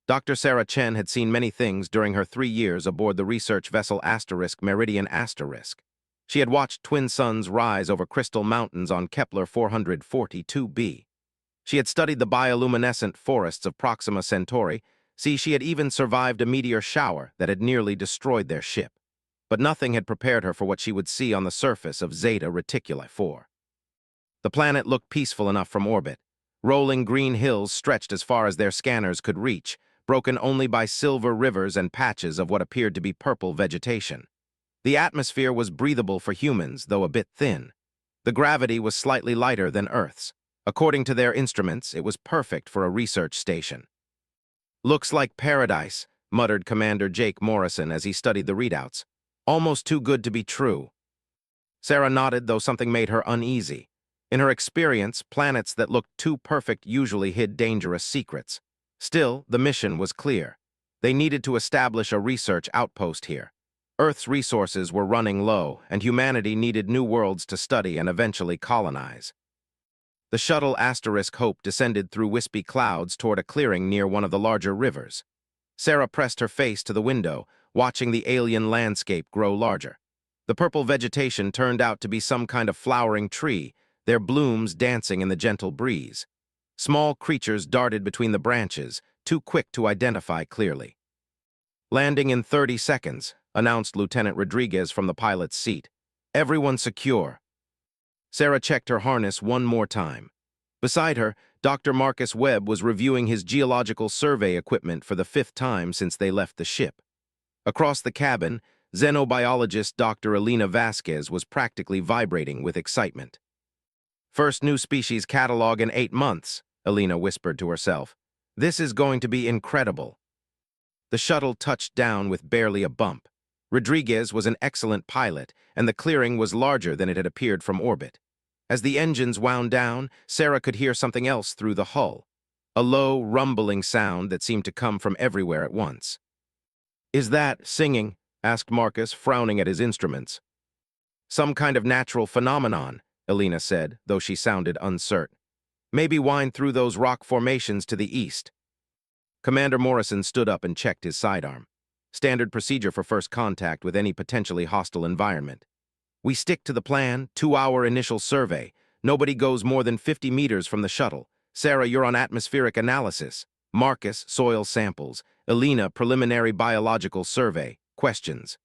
Dr. Sarah Chen had seen many things during her 3 years aboard the research vessel Meridian **. She had watched twin suns rise over crystal mountains on Kepler 442b. She had studied the bioluminescent forests of Proxima Centauri. She had even survived a meteor shower that had nearly destroyed their ship. But nothing had prepared her for what she would see on the surface of Zeta Reticuli 4. The planet looked peaceful enough from orbit. Rolling green hills stretched as far as their scanners could reach, broken only by silver rivers and patches of what appeared to be purple vegetation. The atmosphere was breathable for humans, though a bit thin. The gravity was slightly lighter than Earth's. According to their instruments, it was perfect for a research station. "Looks like paradise," muttered Commander Jake Morrison as he studied the readouts. "Almost too good to be true." Sarah nodded, though something made her uneasy. In her experience, planets that looked too perfect usually hid dangerous secrets. Still, the mission was clear. They needed to establish a research outpost here. Earth's resources were running low, and humanity needed new worlds to study and eventually colonize. The shuttle Hope descended through wispy clouds toward a clearing near one of the larger rivers. Sarah pressed her face to the window, watching the alien landscape grow larger. The purple vegetation turned out to be some kind of flowering tree, their blooms dancing in the gentle breeze. Small creatures darted between the branches, too quick to identify clearly. "Landing in 30 seconds, announced Lieutenant Rodriguez from the pilot's seat. "Everyone secure." Sarah checked her harness one more time. Beside her, Dr. Marcus Webb was reviewing his geological survey equipment for the 5th time since they left the ship. Across the cabin, xenobiologist Dr. Elena Vasquez was practically vibrating with excitement. "First new species catalog in 8 months, Elena whispered to herself. "This is going to be incredible." The shuttle touched down with barely a bump. Rodriguez was an excellent pilot, and the clearing was larger than it had appeared from orbit. As the engines wound down, Sarah could hear something else through the hull, a low, rumbling sound that seemed to come from everywhere at once. "Is that singing?" asked Marcus, frowning at his instruments. "Some kind of natural phenomenon," Elena said, though she sounded uncertain. "Maybe wind through those rock formations to the east." Commander Morrison stood up and checked his sidearm. Standard procedure for first contact with any potentially hostile environment. "We stick to the plan, 2-hour initial survey. Nobody goes more than 50 meters from the shuttle. Sarah, you're on atmospheric analysis. Marcus, soil samples. Elena, preliminary biological survey. Questions."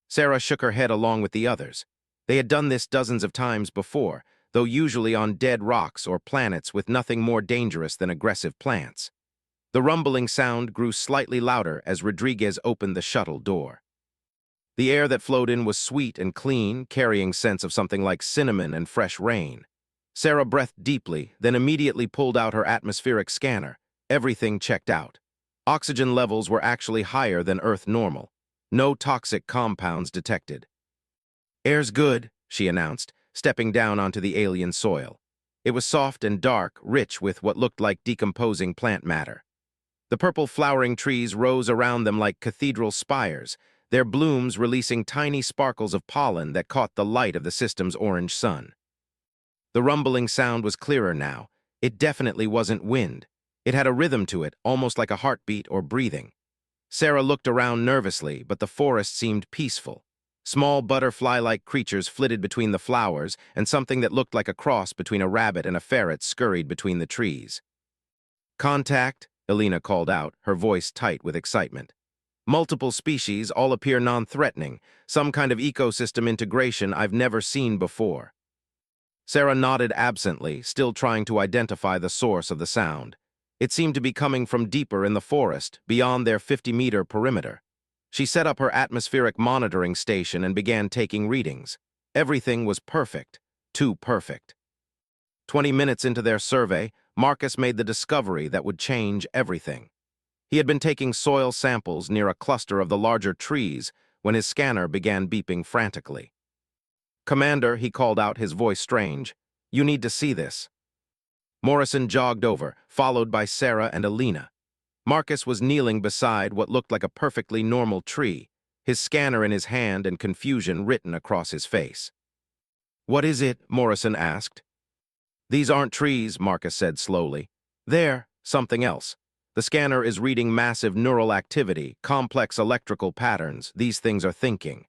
Sarah shook her head along with the others. They had done this dozens of times before, though usually on dead rocks or planets with nothing more dangerous than aggressive plants. The rumbling sound grew slightly louder as Rodriguez opened the shuttle door. The air that flowed in was sweet and clean, carrying scents of something like cinnamon and fresh rain. Sarah breathed deeply, then immediately pulled out her atmospheric scanner. Everything checked out. Oxygen levels were actually higher than Earth normal. No toxic compounds detected. "Air's good," she announced, stepping down onto the alien soil. It was soft and dark, rich with what looked like decomposing plant matter. The purple flowering trees rose around them like cathedral spires, their blooms releasing tiny sparkles of pollen that caught the light of the system's orange sun. The rumbling sound was clearer now. It definitely wasn't wind. It had a rhythm to it, almost like a heartbeat or breathing. Sarah looked around nervously, but the forest seemed peaceful. Small butterfly-like creatures flitted between the flowers, and something that looked like a cross between a rabbit and a ferret scurried between the trees. "Contact," Elena called out, her voice tight with excitement. "Multiple species all appear non-threatening, some kind of ecosystem integration I've never seen before." Sarah nodded absently, still trying to identify the source of the sound. It seemed to be coming from deeper in the forest, beyond their 50-meter perimeter. She set up her atmospheric monitoring station and began taking readings. Everything was perfect, too perfect. 20 minutes into their survey, Marcus made the discovery that would change everything. He had been taking soil samples near a cluster of the larger trees when his scanner began beeping frantically. "Commander," he called out, his voice strange, "you need to see this." Morrison jogged over, followed by Sarah and Elena. Marcus was kneeling beside what looked like a perfectly normal tree, his scanner in his hand and confusion written across his face. "What is it?" Morrison asked. "These aren't trees," Marcus said slowly. "They're something else. The scanner is reading massive neural activity, complex electrical patterns. These things are thinking.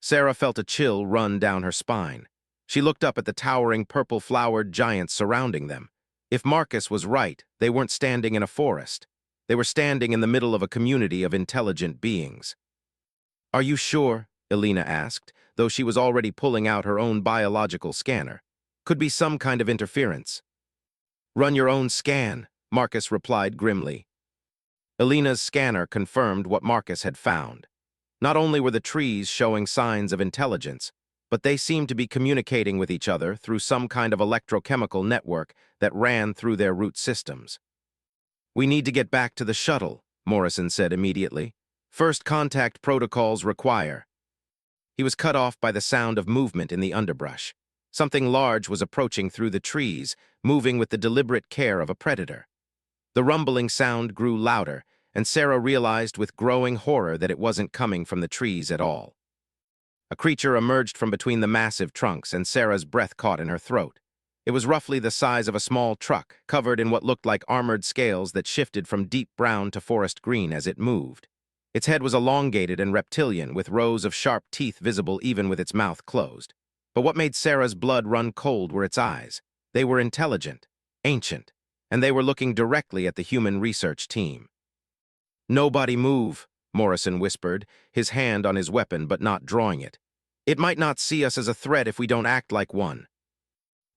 Sarah felt a chill run down her spine. She looked up at the towering purple-flowered giants surrounding them. If Marcus was right, they weren't standing in a forest. They were standing in the middle of a community of intelligent beings. "Are you sure?" Elena asked, though she was already pulling out her own biological scanner. "Could be some kind of interference." "Run your own scan," Marcus replied grimly. Elena's scanner confirmed what Marcus had found. Not only were the trees showing signs of intelligence, but they seemed to be communicating with each other through some kind of electrochemical network that ran through their root systems. "We need to get back to the shuttle," Morrison said immediately. "First contact protocols require." He was cut off by the sound of movement in the underbrush. Something large was approaching through the trees, moving with the deliberate care of a predator. The rumbling sound grew louder, and Sarah realized with growing horror that it wasn't coming from the trees at all. A creature emerged from between the massive trunks, and Sarah's breath caught in her throat. It was roughly the size of a small truck, covered in what looked like armored scales that shifted from deep brown to forest green as it moved. Its head was elongated and reptilian, with rows of sharp teeth visible even with its mouth closed. But what made Sarah's blood run cold were its eyes. They were intelligent, ancient, and they were looking directly at the human research team. "Nobody move," Morrison whispered, his hand on his weapon but not drawing it. "It might not see us as a threat if we don't act like one."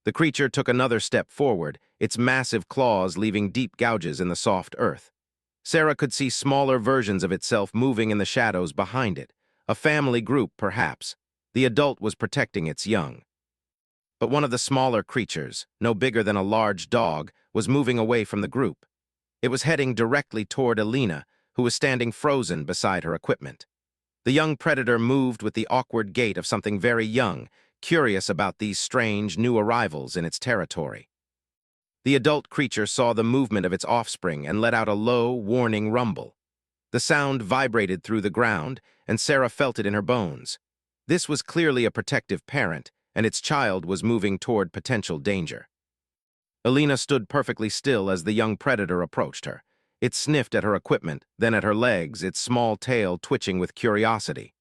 The creature took another step forward, its massive claws leaving deep gouges in the soft earth. Sarah could see smaller versions of itself moving in the shadows behind it. A family group, perhaps. The adult was protecting its young. But one of the smaller creatures, no bigger than a large dog, was moving away from the group. It was heading directly toward Elena, who was standing frozen beside her equipment. The young predator moved with the awkward gait of something very young, curious about these strange new arrivals in its territory. The adult creature saw the movement of its offspring and let out a low, warning rumble. The sound vibrated through the ground, and Sarah felt it in her bones. This was clearly a protective parent, and its child was moving toward potential danger. Elena stood perfectly still as the young predator approached her. It sniffed at her equipment, then at her legs, its small tail twitching with curiosity.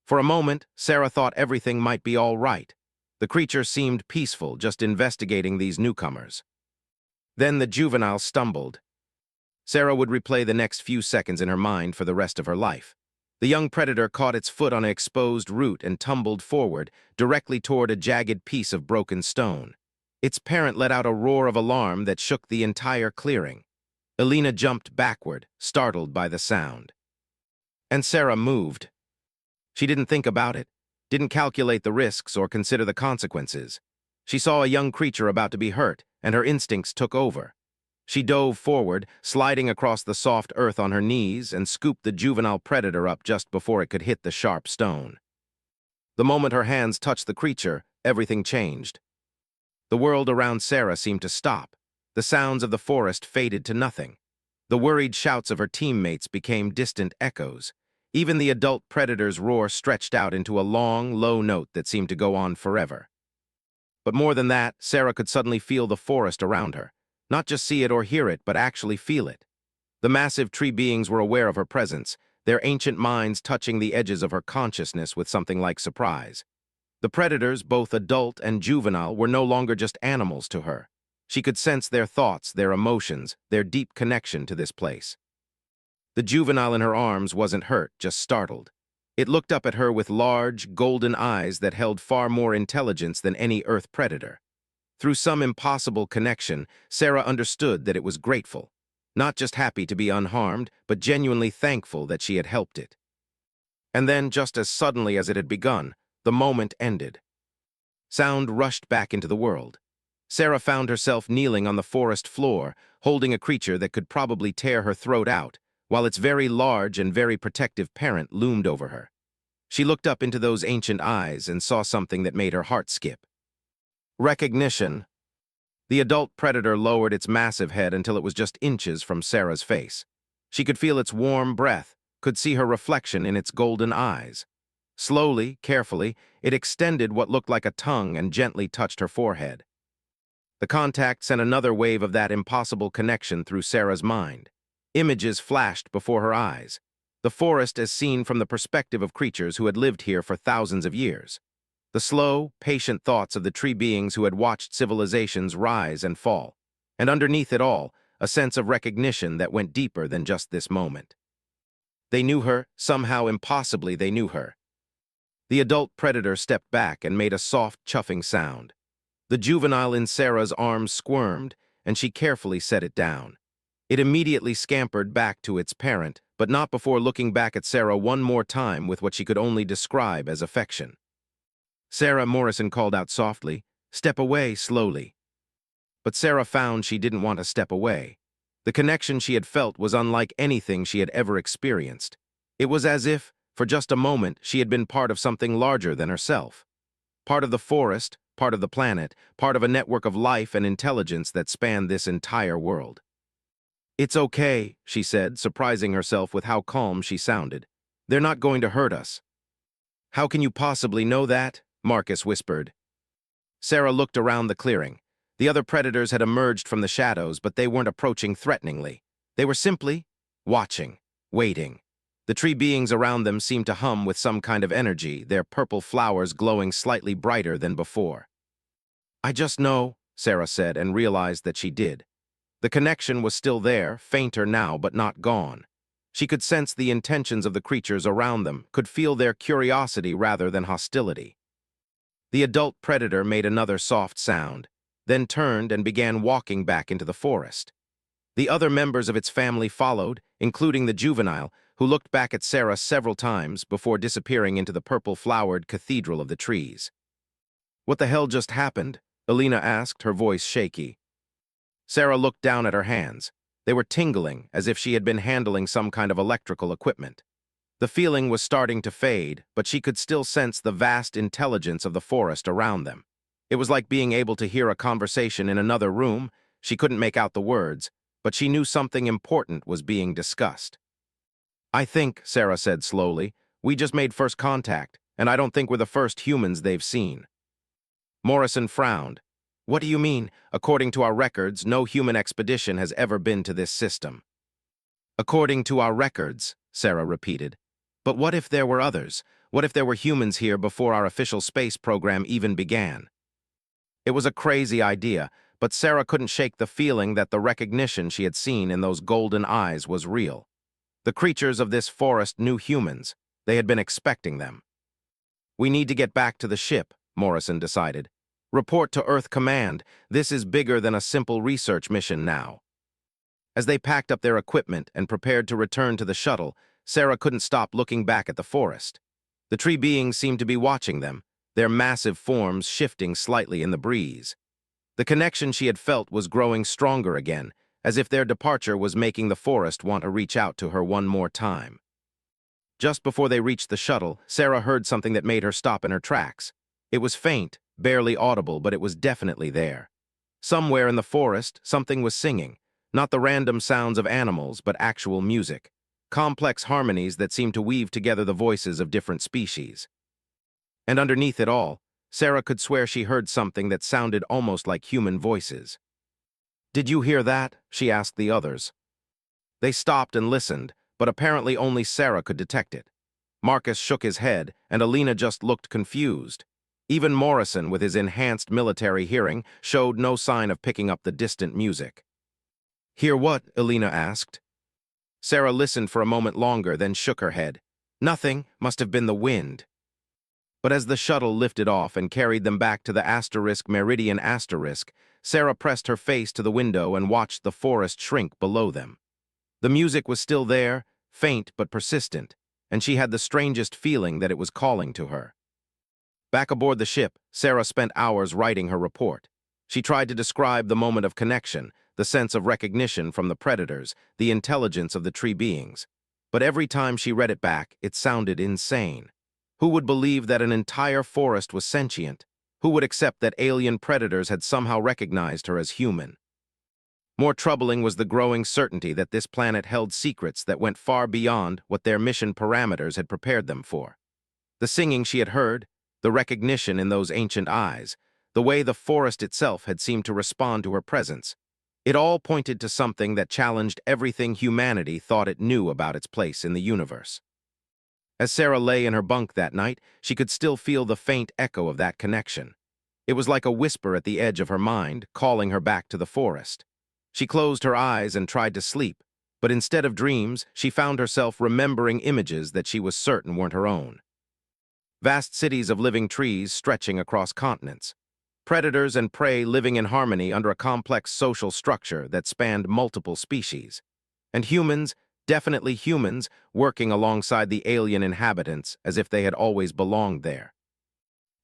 For a moment, Sarah thought everything might be all right. The creature seemed peaceful, just investigating these newcomers. Then the juvenile stumbled. Sarah would replay the next few seconds in her mind for the rest of her life. The young predator caught its foot on an exposed root and tumbled forward, directly toward a jagged piece of broken stone. Its parent let out a roar of alarm that shook the entire clearing. Elena jumped backward, startled by the sound. And Sarah moved. She didn't think about it, didn't calculate the risks or consider the consequences. She saw a young creature about to be hurt, and her instincts took over. She dove forward, sliding across the soft earth on her knees, and scooped the juvenile predator up just before it could hit the sharp stone. The moment her hands touched the creature, everything changed. The world around Sarah seemed to stop. The sounds of the forest faded to nothing. The worried shouts of her teammates became distant echoes. Even the adult predator's roar stretched out into a long, low note that seemed to go on forever. But more than that, Sarah could suddenly feel the forest around her. Not just see it or hear it, but actually feel it. The massive tree beings were aware of her presence, their ancient minds touching the edges of her consciousness with something like surprise. The predators, both adult and juvenile, were no longer just animals to her. She could sense their thoughts, their emotions, their deep connection to this place. The juvenile in her arms wasn't hurt, just startled. It looked up at her with large, golden eyes that held far more intelligence than any Earth predator. Through some impossible connection, Sarah understood that it was grateful. Not just happy to be unharmed, but genuinely thankful that she had helped it. And then, just as suddenly as it had begun, the moment ended. Sound rushed back into the world. Sarah found herself kneeling on the forest floor, holding a creature that could probably tear her throat out, while its very large and very protective parent loomed over her. She looked up into those ancient eyes and saw something that made her heart skip. Recognition. The adult predator lowered its massive head until it was just inches from Sarah's face. She could feel its warm breath, could see her reflection in its golden eyes. Slowly, carefully, it extended what looked like a tongue and gently touched her forehead. The contact sent another wave of that impossible connection through Sarah's mind. Images flashed before her eyes. The forest as seen from the perspective of creatures who had lived here for thousands of years. The slow, patient thoughts of the tree beings who had watched civilizations rise and fall. And underneath it all, a sense of recognition that went deeper than just this moment. They knew her, somehow impossibly they knew her. The adult predator stepped back and made a soft, chuffing sound. The juvenile in Sarah's arms squirmed, and she carefully set it down. It immediately scampered back to its parent, but not before looking back at Sarah one more time with what she could only describe as affection. "Sarah," Morrison called out softly, "step away slowly." But Sarah found she didn't want to step away. The connection she had felt was unlike anything she had ever experienced. It was as if, for just a moment, she had been part of something larger than herself. Part of the forest, part of the planet, part of a network of life and intelligence that spanned this entire world. "It's okay," she said, surprising herself with how calm she sounded. "They're not going to hurt us." "How can you possibly know that?" Marcus whispered. Sarah looked around the clearing. The other predators had emerged from the shadows, but they weren't approaching threateningly. They were simply watching, waiting. The tree beings around them seemed to hum with some kind of energy, their purple flowers glowing slightly brighter than before. "I just know," Sarah said, and realized that she did. The connection was still there, fainter now, but not gone. She could sense the intentions of the creatures around them, could feel their curiosity rather than hostility. The adult predator made another soft sound, then turned and began walking back into the forest. The other members of its family followed, including the juvenile, who looked back at Sarah several times before disappearing into the purple-flowered cathedral of the trees. "What the hell just happened?" Alina asked, her voice shaky. Sarah looked down at her hands. They were tingling, as if she had been handling some kind of electrical equipment. The feeling was starting to fade, but she could still sense the vast intelligence of the forest around them. It was like being able to hear a conversation in another room. She couldn't make out the words, but she knew something important was being discussed. "I think," Sarah said slowly, "we just made first contact, and I don't think we're the first humans they've seen." Morrison frowned. "What do you mean? According to our records, no human expedition has ever been to this system." "According to our records," Sarah repeated. "But what if there were others? What if there were humans here before our official space program even began?" It was a crazy idea, but Sarah couldn't shake the feeling that the recognition she had seen in those golden eyes was real. The creatures of this forest knew humans. They had been expecting them. "We need to get back to the ship," Morrison decided. "Report to Earth Command. This is bigger than a simple research mission now." As they packed up their equipment and prepared to return to the shuttle, Sarah couldn't stop looking back at the forest. The tree beings seemed to be watching them, their massive forms shifting slightly in the breeze. The connection she had felt was growing stronger again, as if their departure was making the forest want to reach out to her one more time. Just before they reached the shuttle, Sarah heard something that made her stop in her tracks. It was faint, barely audible, but it was definitely there. Somewhere in the forest, something was singing, not the random sounds of animals, but actual music, complex harmonies that seemed to weave together the voices of different species. And underneath it all, Sarah could swear she heard something that sounded almost like human voices. "Did you hear that?" she asked the others. They stopped and listened, but apparently only Sarah could detect it. Marcus shook his head, and Alina just looked confused. Even Morrison, with his enhanced military hearing, showed no sign of picking up the distant music. "Hear what?" Alina asked. Sarah listened for a moment longer, then shook her head. "Nothing. Must have been the wind." But as the shuttle lifted off and carried them back to the Meridian asterisk, Sarah pressed her face to the window and watched the forest shrink below them. The music was still there, faint but persistent, and she had the strangest feeling that it was calling to her. Back aboard the ship, Sarah spent hours writing her report. She tried to describe the moment of connection, the sense of recognition from the predators, the intelligence of the tree beings. But every time she read it back, it sounded insane. Who would believe that an entire forest was sentient? Who would accept that alien predators had somehow recognized her as human? More troubling was the growing certainty that this planet held secrets that went far beyond what their mission parameters had prepared them for. The singing she had heard, the recognition in those ancient eyes, the way the forest itself had seemed to respond to her presence. It all pointed to something that challenged everything humanity thought it knew about its place in the universe. As Sarah lay in her bunk that night, she could still feel the faint echo of that connection. It was like a whisper at the edge of her mind, calling her back to the forest. She closed her eyes and tried to sleep, but instead of dreams, she found herself remembering images that she was certain weren't her own. Vast cities of living trees stretching across continents. Predators and prey living in harmony under a complex social structure that spanned multiple species. And humans, definitely humans, working alongside the alien inhabitants as if they had always belonged there.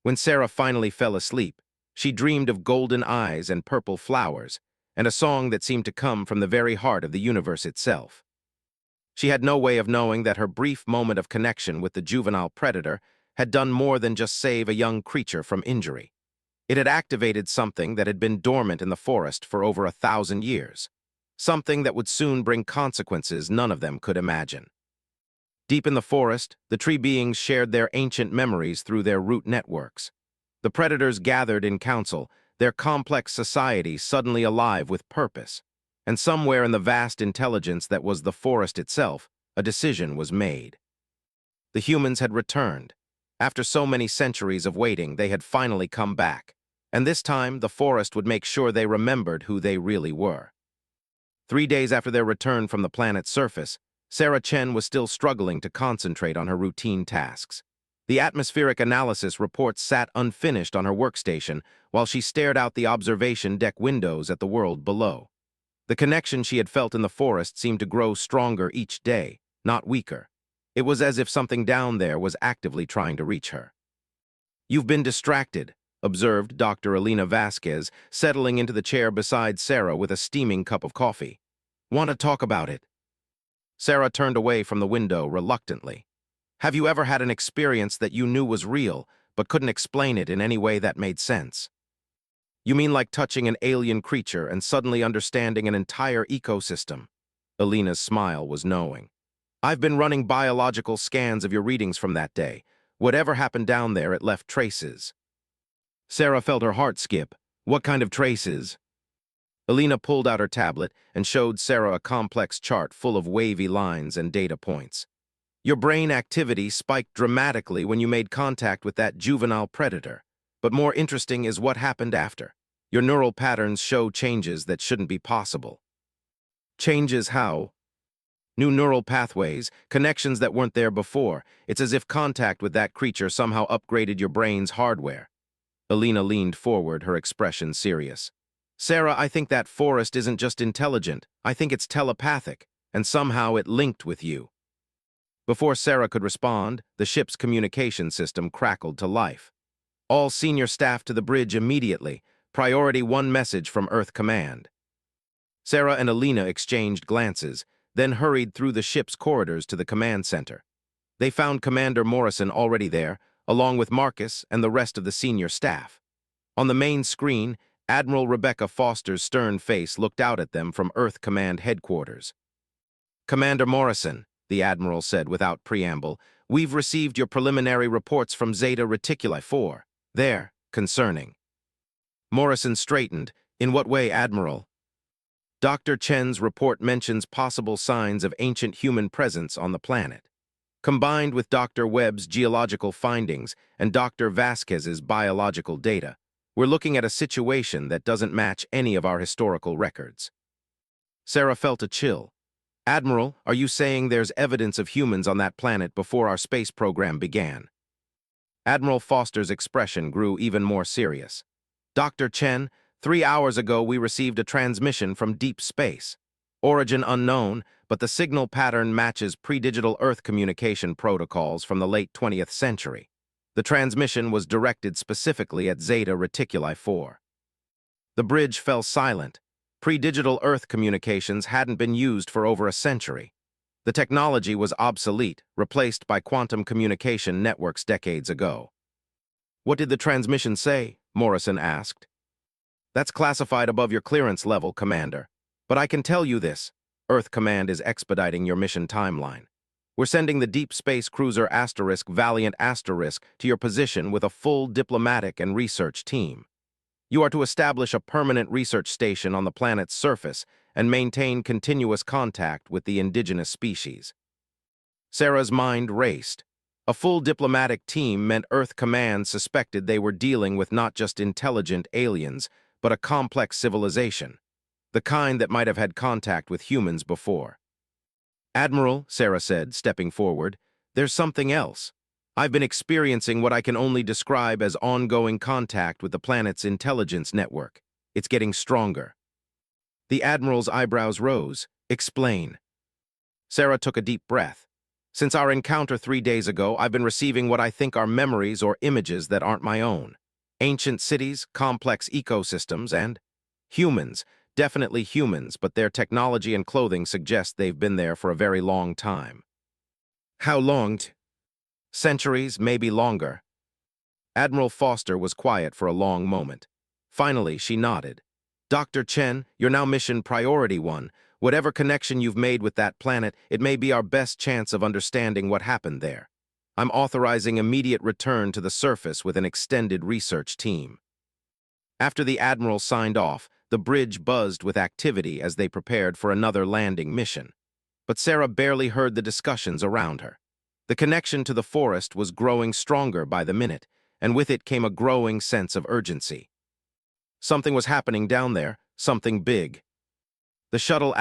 When Sarah finally fell asleep, she dreamed of golden eyes and purple flowers, and a song that seemed to come from the very heart of the universe itself. She had no way of knowing that her brief moment of connection with the juvenile predator had done more than just save a young creature from injury. It had activated something that had been dormant in the forest for over 1,000 years. Something that would soon bring consequences none of them could imagine. Deep in the forest, the tree beings shared their ancient memories through their root networks. The predators gathered in council, their complex society suddenly alive with purpose. And somewhere in the vast intelligence that was the forest itself, a decision was made. The humans had returned. After so many centuries of waiting, they had finally come back. And this time, the forest would make sure they remembered who they really were. 3 days after their return from the planet's surface, Sarah Chen was still struggling to concentrate on her routine tasks. The atmospheric analysis reports sat unfinished on her workstation while she stared out the observation deck windows at the world below. The connection she had felt in the forest seemed to grow stronger each day, not weaker. It was as if something down there was actively trying to reach her. "You've been distracted," observed Dr. Alina Vasquez, settling into the chair beside Sarah with a steaming cup of coffee. "Want to talk about it?" Sarah turned away from the window reluctantly. "Have you ever had an experience that you knew was real, but couldn't explain it in any way that made sense?" "You mean like touching an alien creature and suddenly understanding an entire ecosystem?" Alina's smile was knowing. "I've been running biological scans of your readings from that day. Whatever happened down there, it left traces." Sarah felt her heart skip. "What kind of traces?" Alina pulled out her tablet and showed Sarah a complex chart full of wavy lines and data points. "Your brain activity spiked dramatically when you made contact with that juvenile predator. But more interesting is what happened after. Your neural patterns show changes that shouldn't be possible." "Changes how?" "New neural pathways, connections that weren't there before. It's as if contact with that creature somehow upgraded your brain's hardware." Alina leaned forward, her expression serious. "Sarah, I think that forest isn't just intelligent. I think it's telepathic, and somehow it linked with you." Before Sarah could respond, the ship's communication system crackled to life. "All senior staff to the bridge immediately. Priority 1 message from Earth Command." Sarah and Alina exchanged glances, then hurried through the ship's corridors to the command center. They found Commander Morrison already there, along with Marcus and the rest of the senior staff. On the main screen, Admiral Rebecca Foster's stern face looked out at them from Earth Command headquarters. "Commander Morrison," the Admiral said without preamble, "we've received your preliminary reports from Zeta Reticuli 4. They're concerning." Morrison straightened. "In what way, Admiral?" "Dr. Chen's report mentions possible signs of ancient human presence on the planet. Combined with Dr. Webb's geological findings and Dr. Vasquez's biological data, we're looking at a situation that doesn't match any of our historical records." Sarah felt a chill. "Admiral, are you saying there's evidence of humans on that planet before our space program began?" Admiral Foster's expression grew even more serious. "Dr. Chen, 3 hours ago we received a transmission from deep space. Origin unknown, but the signal pattern matches pre-digital Earth communication protocols from the late 20th century. The transmission was directed specifically at Zeta Reticuli 4. The bridge fell silent. Pre-digital Earth communications hadn't been used for over a century. The technology was obsolete, replaced by quantum communication networks decades ago. "What did the transmission say?" Morrison asked. "That's classified above your clearance level, Commander. But I can tell you this. Earth Command is expediting your mission timeline. We're sending the deep space cruiser Valiant Asterisk to your position with a full diplomatic and research team." You are to establish a permanent research station on the planet's surface and maintain continuous contact with the indigenous species. Sarah's mind raced. A full diplomatic team meant Earth Command suspected they were dealing with not just intelligent aliens, but a complex civilization, the kind that might have had contact with humans before. Admiral, Sarah said, stepping forward, there's something else. I've been experiencing what I can only describe as ongoing contact with the planet's intelligence network. It's getting stronger. The Admiral's eyebrows rose. Explain. Sarah took a deep breath. Since our encounter 3 days ago, I've been receiving what I think are memories or images that aren't my own. Ancient cities, complex ecosystems, and humans. Definitely humans, but their technology and clothing suggest they've been there for a very long time. How long? Centuries, maybe longer. Admiral Foster was quiet for a long moment. Finally, she nodded. Dr. Chen, you're now mission priority 1. Whatever connection you've made with that planet, it may be our best chance of understanding what happened there. I'm authorizing immediate return to the surface with an extended research team. After the Admiral signed off, the bridge buzzed with activity as they prepared for another landing mission. But Sarah barely heard the discussions around her. The connection to the forest was growing stronger by the minute, and with it came a growing sense of urgency. Something was happening down there, something big. The shuttle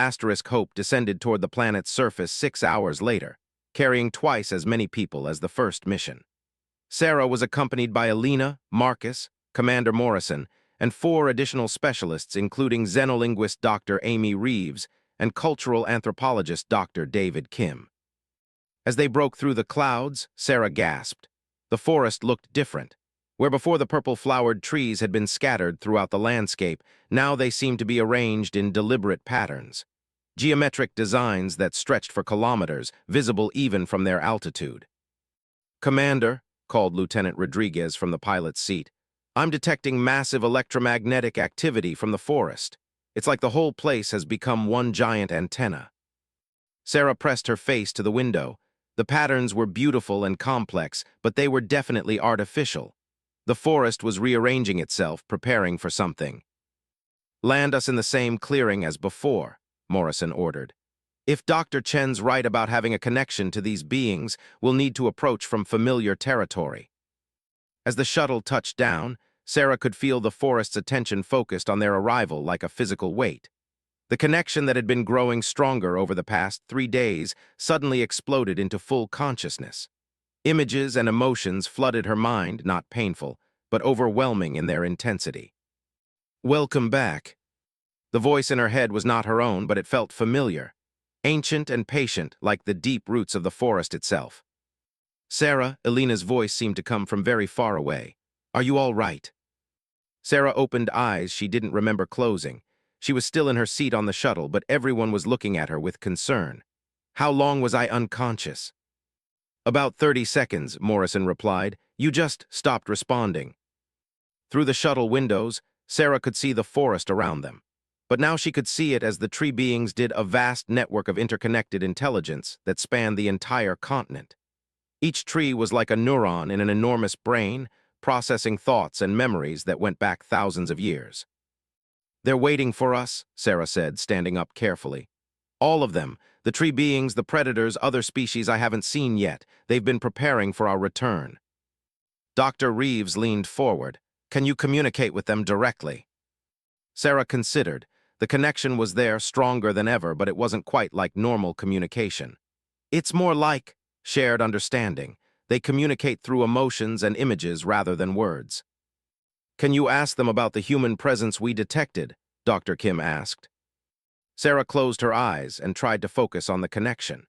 Hope descended toward the planet's surface 6 hours later, carrying twice as many people as the first mission. Sarah was accompanied by Alina, Marcus, Commander Morrison, and 4 additional specialists, including xenolinguist Dr. Amy Reeves and cultural anthropologist Dr. David Kim. As they broke through the clouds, Sarah gasped. The forest looked different. Where before the purple-flowered trees had been scattered throughout the landscape, now they seemed to be arranged in deliberate patterns. Geometric designs that stretched for kilometers, visible even from their altitude. Commander, called Lieutenant Rodriguez from the pilot's seat, I'm detecting massive electromagnetic activity from the forest. It's like the whole place has become one giant antenna. Sarah pressed her face to the window. The patterns were beautiful and complex, but they were definitely artificial. The forest was rearranging itself, preparing for something. Land us in the same clearing as before, Morrison ordered. If Dr. Chen's right about having a connection to these beings, we'll need to approach from familiar territory. As the shuttle touched down, Sarah could feel the forest's attention focused on their arrival like a physical weight. The connection that had been growing stronger over the past 3 days suddenly exploded into full consciousness. Images and emotions flooded her mind, not painful, but overwhelming in their intensity. Welcome back. The voice in her head was not her own, but it felt familiar. Ancient and patient, like the deep roots of the forest itself. Sarah, Elena's voice seemed to come from very far away. Are you all right? Sarah opened eyes she didn't remember closing. She was still in her seat on the shuttle, but everyone was looking at her with concern. How long was I unconscious? About 30 seconds, Morrison replied. You just stopped responding. Through the shuttle windows, Sarah could see the forest around them. But now she could see it as the tree beings did a vast network of interconnected intelligence that spanned the entire continent. Each tree was like a neuron in an enormous brain, processing thoughts and memories that went back thousands of years. They're waiting for us, Sarah said, standing up carefully. All of them, the tree beings, the predators, other species I haven't seen yet, they've been preparing for our return. Dr. Reeves leaned forward. Can you communicate with them directly? Sarah considered. The connection was there, stronger than ever, but it wasn't quite like normal communication. It's more like shared understanding. They communicate through emotions and images rather than words. Can you ask them about the human presence we detected? Dr. Kim asked. Sarah closed her eyes and tried to focus on the connection.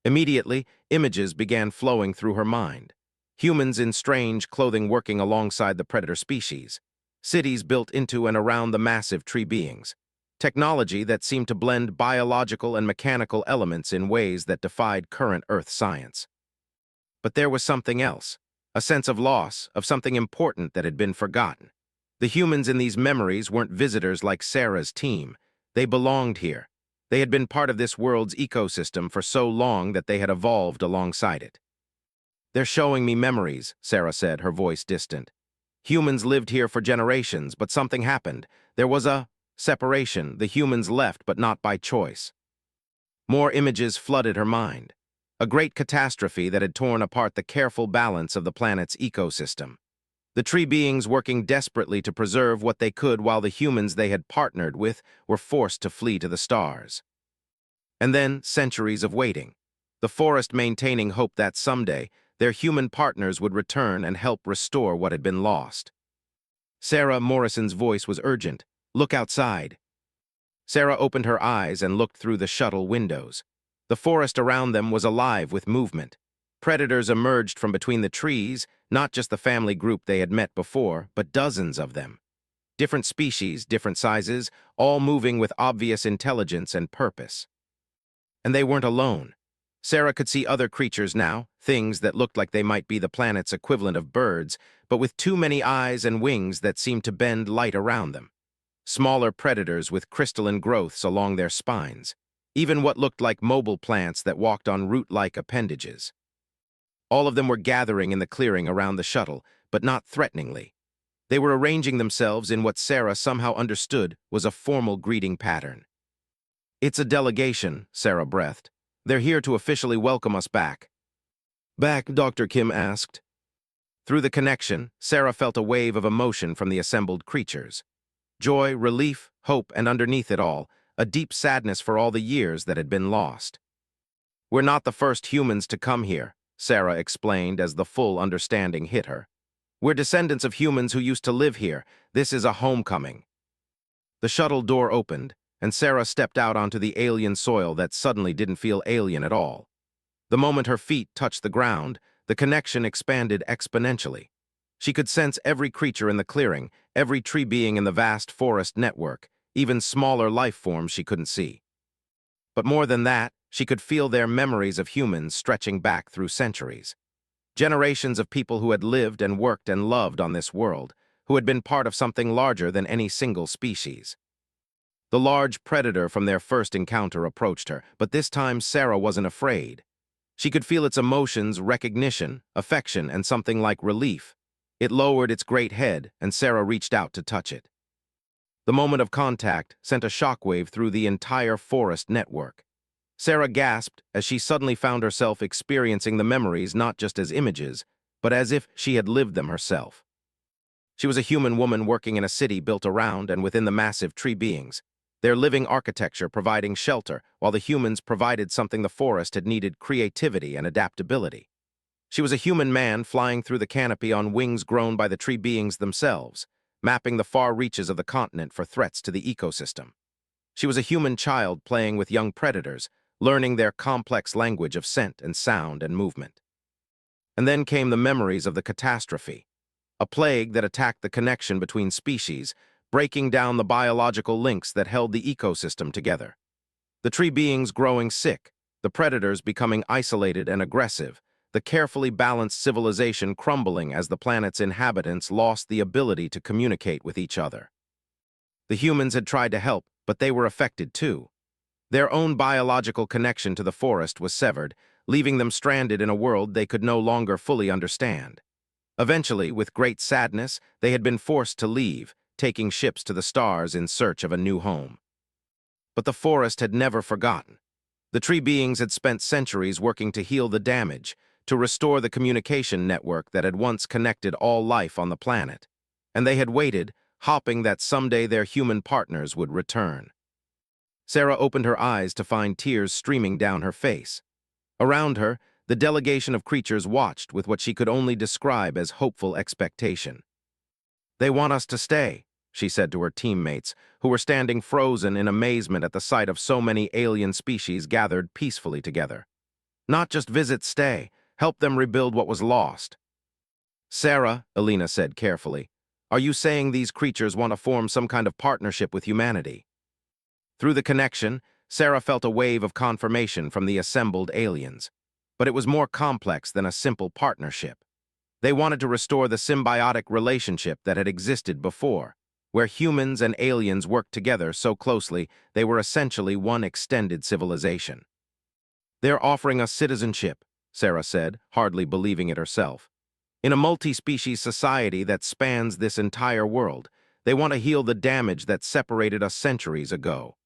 Immediately, images began flowing through her mind. Humans in strange clothing working alongside the predator species. Cities built into and around the massive tree beings. Technology that seemed to blend biological and mechanical elements in ways that defied current Earth science. But there was something else, a sense of loss, of something important that had been forgotten. The humans in these memories weren't visitors like Sarah's team. They belonged here. They had been part of this world's ecosystem for so long that they had evolved alongside it. They're showing me memories, Sarah said, her voice distant. Humans lived here for generations, but something happened. There was a separation. The humans left, but not by choice. More images flooded her mind. A great catastrophe that had torn apart the careful balance of the planet's ecosystem. The tree beings working desperately to preserve what they could while the humans they had partnered with were forced to flee to the stars. And then centuries of waiting. The forest maintaining hope that someday their human partners would return and help restore what had been lost. Sarah Morrison's voice was urgent. "Look outside." Sarah opened her eyes and looked through the shuttle windows. The forest around them was alive with movement. Predators emerged from between the trees, not just the family group they had met before, but dozens of them. Different species, different sizes, all moving with obvious intelligence and purpose. And they weren't alone. Sarah could see other creatures now, things that looked like they might be the planet's equivalent of birds, but with too many eyes and wings that seemed to bend light around them. Smaller predators with crystalline growths along their spines. Even what looked like mobile plants that walked on root-like appendages. All of them were gathering in the clearing around the shuttle, but not threateningly. They were arranging themselves in what Sarah somehow understood was a formal greeting pattern. "It's a delegation," Sarah breathed. "They're here to officially welcome us back." "Back?" Dr. Kim asked. Through the connection, Sarah felt a wave of emotion from the assembled creatures. Joy, relief, hope, and underneath it all, a deep sadness for all the years that had been lost. "We're not the first humans to come here," Sarah explained as the full understanding hit her. "We're descendants of humans who used to live here. This is a homecoming." The shuttle door opened, and Sarah stepped out onto the alien soil that suddenly didn't feel alien at all. The moment her feet touched the ground, the connection expanded exponentially. She could sense every creature in the clearing, every tree being in the vast forest network, even smaller life forms she couldn't see. But more than that, she could feel their memories of humans stretching back through centuries. Generations of people who had lived and worked and loved on this world, who had been part of something larger than any single species. The large predator from their first encounter approached her, but this time Sarah wasn't afraid. She could feel its emotions, recognition, affection, and something like relief. It lowered its great head, and Sarah reached out to touch it. The moment of contact sent a shockwave through the entire forest network. Sarah gasped as she suddenly found herself experiencing the memories not just as images, but as if she had lived them herself. She was a human woman working in a city built around and within the massive tree beings, their living architecture providing shelter, while the humans provided something the forest had needed: creativity and adaptability. She was a human man flying through the canopy on wings grown by the tree beings themselves, mapping the far reaches of the continent for threats to the ecosystem. She was a human child playing with young predators, learning their complex language of scent and sound and movement. And then came the memories of the catastrophe, a plague that attacked the connection between species, breaking down the biological links that held the ecosystem together. The tree beings growing sick, the predators becoming isolated and aggressive, the carefully balanced civilization crumbling as the planet's inhabitants lost the ability to communicate with each other. The humans had tried to help, but they were affected too. Their own biological connection to the forest was severed, leaving them stranded in a world they could no longer fully understand. Eventually, with great sadness, they had been forced to leave, taking ships to the stars in search of a new home. But the forest had never forgotten. The tree beings had spent centuries working to heal the damage, to restore the communication network that had once connected all life on the planet. And they had waited, hoping that someday their human partners would return. Sarah opened her eyes to find tears streaming down her face. Around her, the delegation of creatures watched with what she could only describe as hopeful expectation. "They want us to stay," she said to her teammates, who were standing frozen in amazement at the sight of so many alien species gathered peacefully together. "Not just visit, stay. Help them rebuild what was lost." "Sarah," Elena said carefully, "are you saying these creatures want to form some kind of partnership with humanity?" Through the connection, Sarah felt a wave of confirmation from the assembled aliens. But it was more complex than a simple partnership. They wanted to restore the symbiotic relationship that had existed before, where humans and aliens worked together so closely they were essentially one extended civilization. "They're offering us citizenship," Sarah said, hardly believing it herself. In a multi-species society that spans this entire world, they want to heal the damage that separated us centuries ago.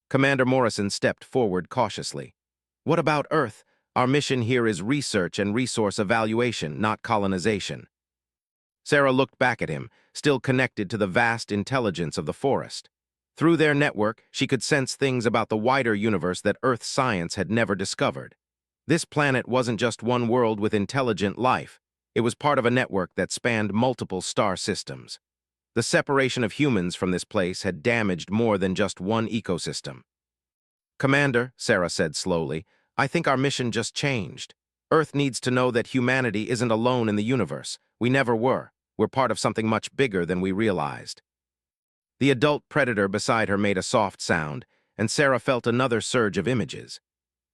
Commander Morrison stepped forward cautiously. What about Earth? Our mission here is research and resource evaluation, not colonization. Sarah looked back at him, still connected to the vast intelligence of the forest. Through their network, she could sense things about the wider universe that Earth science had never discovered. This planet wasn't just one world with intelligent life. It was part of a network that spanned multiple star systems. The separation of humans from this place had damaged more than just one ecosystem. Commander, Sarah said slowly, I think our mission just changed. Earth needs to know that humanity isn't alone in the universe. We never were. We're part of something much bigger than we realized. The adult predator beside her made a soft sound, and Sarah felt another surge of images.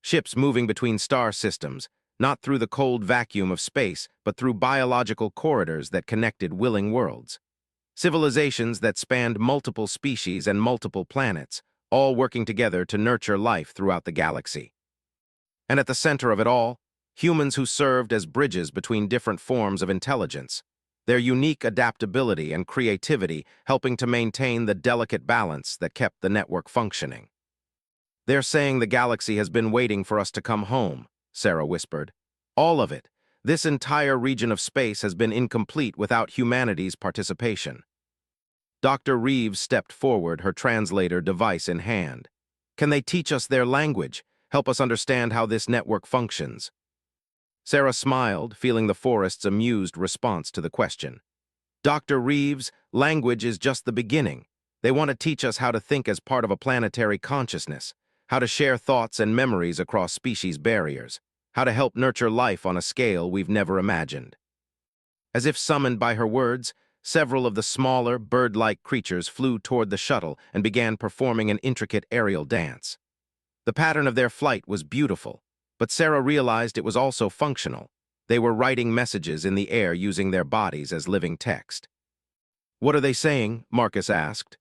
Ships moving between star systems, not through the cold vacuum of space, but through biological corridors that connected willing worlds. Civilizations that spanned multiple species and multiple planets, all working together to nurture life throughout the galaxy. And at the center of it all, humans who served as bridges between different forms of intelligence, their unique adaptability and creativity helping to maintain the delicate balance that kept the network functioning. They're saying the galaxy has been waiting for us to come home, Sarah whispered. All of it. This entire region of space has been incomplete without humanity's participation. Dr. Reeves stepped forward, her translator device in hand. Can they teach us their language? Help us understand how this network functions? Sarah smiled, feeling the forest's amused response to the question. Dr. Reeves, language is just the beginning. They want to teach us how to think as part of a planetary consciousness, how to share thoughts and memories across species barriers, how to help nurture life on a scale we've never imagined. As if summoned by her words, several of the smaller, bird-like creatures flew toward the shuttle and began performing an intricate aerial dance. The pattern of their flight was beautiful, but Sarah realized it was also functional. They were writing messages in the air using their bodies as living text. What are they saying? Marcus asked.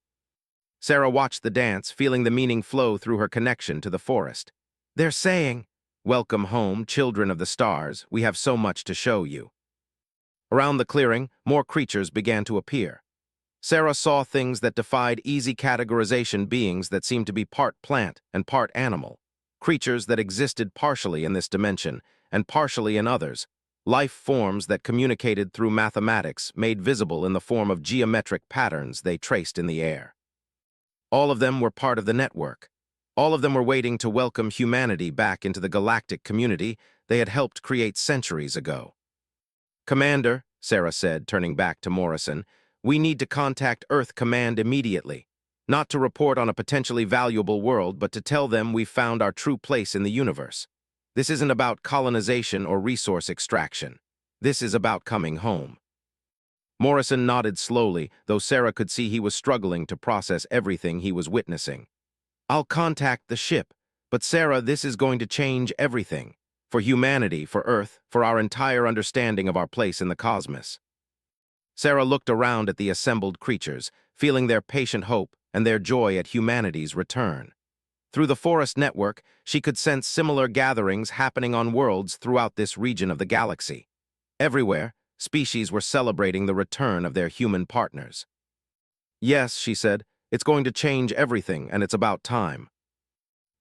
Sarah watched the dance, feeling the meaning flow through her connection to the forest. They're saying, welcome home, children of the stars, we have so much to show you. Around the clearing, more creatures began to appear. Sarah saw things that defied easy categorization, beings that seemed to be part plant and part animal, creatures that existed partially in this dimension and partially in others, life forms that communicated through mathematics made visible in the form of geometric patterns they traced in the air. All of them were part of the network. All of them were waiting to welcome humanity back into the galactic community they had helped create centuries ago. Commander, Sarah said, turning back to Morrison, we need to contact Earth Command immediately, not to report on a potentially valuable world, but to tell them we've found our true place in the universe. This isn't about colonization or resource extraction. This is about coming home. Morrison nodded slowly, though Sarah could see he was struggling to process everything he was witnessing. I'll contact the ship, but Sarah, this is going to change everything. For humanity, for Earth, for our entire understanding of our place in the cosmos. Sarah looked around at the assembled creatures, feeling their patient hope and their joy at humanity's return. Through the forest network, she could sense similar gatherings happening on worlds throughout this region of the galaxy. Everywhere, species were celebrating the return of their human partners. Yes, she said, it's going to change everything, and it's about time.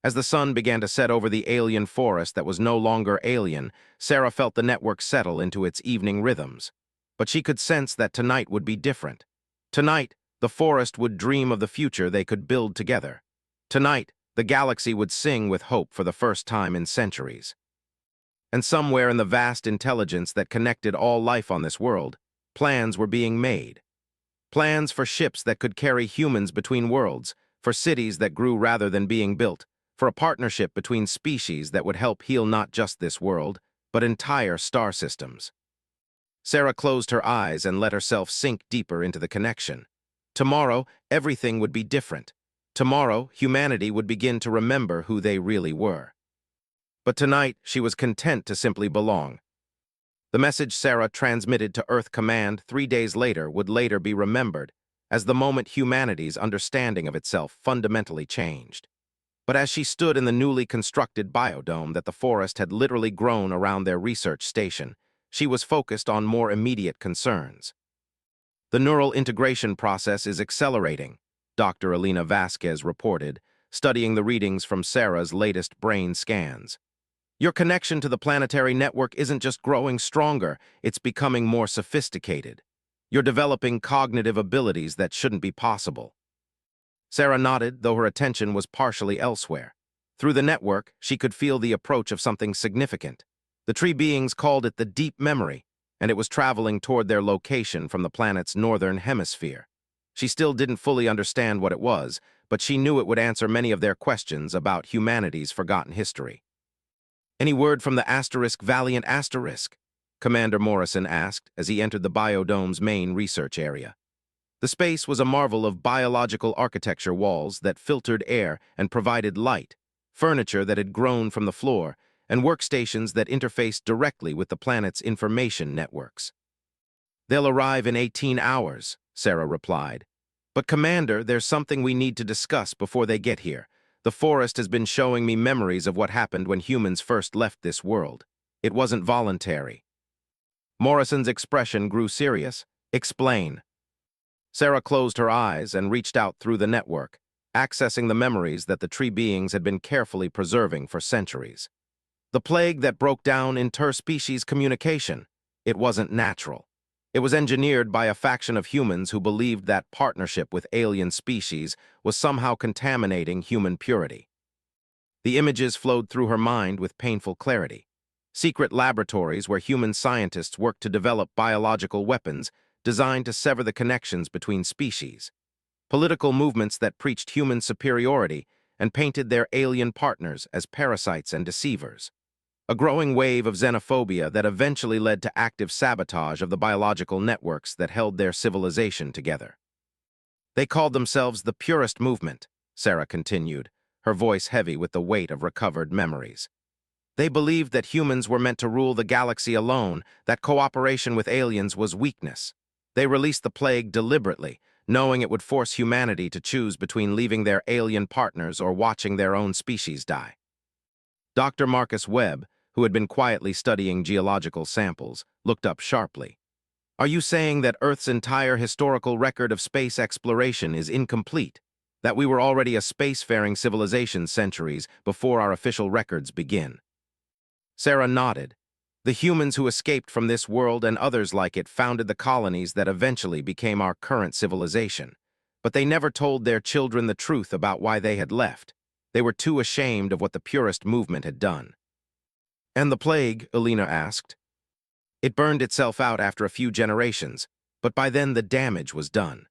As the sun began to set over the alien forest that was no longer alien, Sarah felt the network settle into its evening rhythms. But she could sense that tonight would be different. Tonight, the forest would dream of the future they could build together. Tonight, the galaxy would sing with hope for the first time in centuries. And somewhere in the vast intelligence that connected all life on this world, plans were being made. Plans for ships that could carry humans between worlds, for cities that grew rather than being built, for a partnership between species that would help heal not just this world, but entire star systems. Sarah closed her eyes and let herself sink deeper into the connection. Tomorrow, everything would be different. Tomorrow, humanity would begin to remember who they really were. But tonight, she was content to simply belong. The message Sarah transmitted to Earth Command 3 days later would later be remembered as the moment humanity's understanding of itself fundamentally changed. But as she stood in the newly constructed biodome that the forest had literally grown around their research station, She was focused on more immediate concerns. The neural integration process is accelerating, Dr. Elena Vasquez reported, studying the readings from Sarah's latest brain scans. Your connection to the planetary network isn't just growing stronger, it's becoming more sophisticated. You're developing cognitive abilities that shouldn't be possible. Sarah nodded, though her attention was partially elsewhere. Through the network, she could feel the approach of something significant. The tree beings called it the deep memory, and it was traveling toward their location from the planet's northern hemisphere. She still didn't fully understand what it was, but she knew it would answer many of their questions about humanity's forgotten history. "Any word from the Valiant Asterisk?" Commander Morrison asked as he entered the biodome's main research area. The space was a marvel of biological architecture, walls that filtered air and provided light, furniture that had grown from the floor, and workstations that interfaced directly with the planet's information networks. "They'll arrive in 18 hours, Sarah replied. "But Commander, there's something we need to discuss before they get here. The forest has been showing me memories of what happened when humans first left this world. It wasn't voluntary." Morrison's expression grew serious. "Explain." Sarah closed her eyes and reached out through the network, accessing the memories that the tree beings had been carefully preserving for centuries. The plague that broke down interspecies communication. It wasn't natural. It was engineered by a faction of humans who believed that partnership with alien species was somehow contaminating human purity. The images flowed through her mind with painful clarity. Secret laboratories where human scientists worked to develop biological weapons designed to sever the connections between species. Political movements that preached human superiority and painted their alien partners as parasites and deceivers. A growing wave of xenophobia that eventually led to active sabotage of the biological networks that held their civilization together. "They called themselves the Purist Movement," Sarah continued, her voice heavy with the weight of recovered memories. "They believed that humans were meant to rule the galaxy alone, that cooperation with aliens was weakness. They released the plague deliberately, knowing it would force humanity to choose between leaving their alien partners or watching their own species die." Dr. Marcus Webb, who had been quietly studying geological samples, looked up sharply. "Are you saying that Earth's entire historical record of space exploration is incomplete? That we were already a spacefaring civilization centuries before our official records begin?" Sarah nodded. "The humans who escaped from this world and others like it founded the colonies that eventually became our current civilization. But they never told their children the truth about why they had left. They were too ashamed of what the Purist movement had done." "And the plague?" Elena asked. "It burned itself out after a few generations, but by then the damage was done.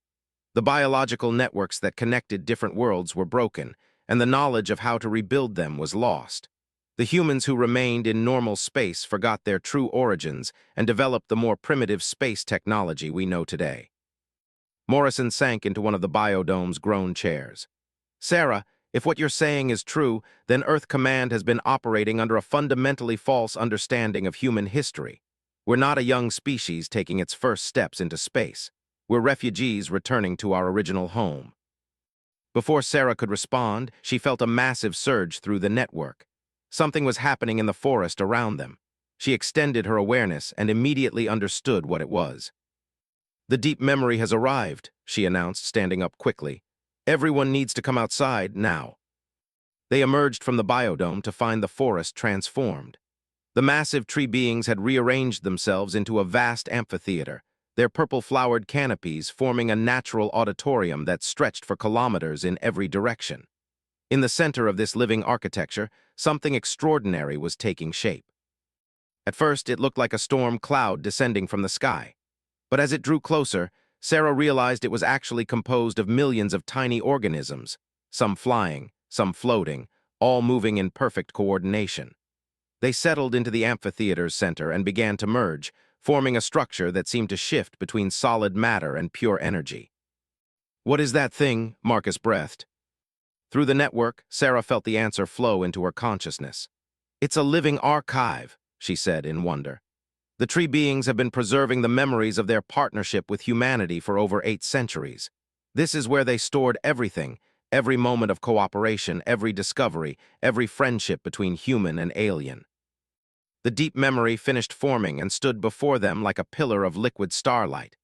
The biological networks that connected different worlds were broken, and the knowledge of how to rebuild them was lost. The humans who remained in normal space forgot their true origins and developed the more primitive space technology we know today." Morrison sank into one of the biodome's grown chairs. "Sarah, if what you're saying is true, then Earth Command has been operating under a fundamentally false understanding of human history. We're not a young species taking its first steps into space. We're refugees returning to our original home." Before Sarah could respond, she felt a massive surge through the network. Something was happening in the forest around them. She extended her awareness and immediately understood what it was. "The deep memory has arrived," she announced, standing up quickly. "Everyone needs to come outside now." They emerged from the biodome to find the forest transformed. The massive tree beings had rearranged themselves into a vast amphitheater, their purple-flowered canopies forming a natural auditorium that stretched for kilometers in every direction. In the center of this living architecture, something extraordinary was taking shape. At first, it looked like a storm cloud descending from the sky. But as it drew closer, Sarah realized it was actually composed of millions of tiny organisms, some flying, some floating, all moving in perfect coordination. They settled into the amphitheater's center and began to merge, forming a structure that seemed to shift between solid matter and pure energy. "What is that thing?" Marcus breathed. Through the network, Sarah felt the answer flow into her consciousness. "It's a living archive," she said in wonder. "The tree beings have been preserving the memories of their partnership with humanity for over 8 centuries. This is where they stored everything, every moment of cooperation, every discovery, every friendship between human and alien." The deep memory finished forming and stood before them like a pillar of liquid starlight.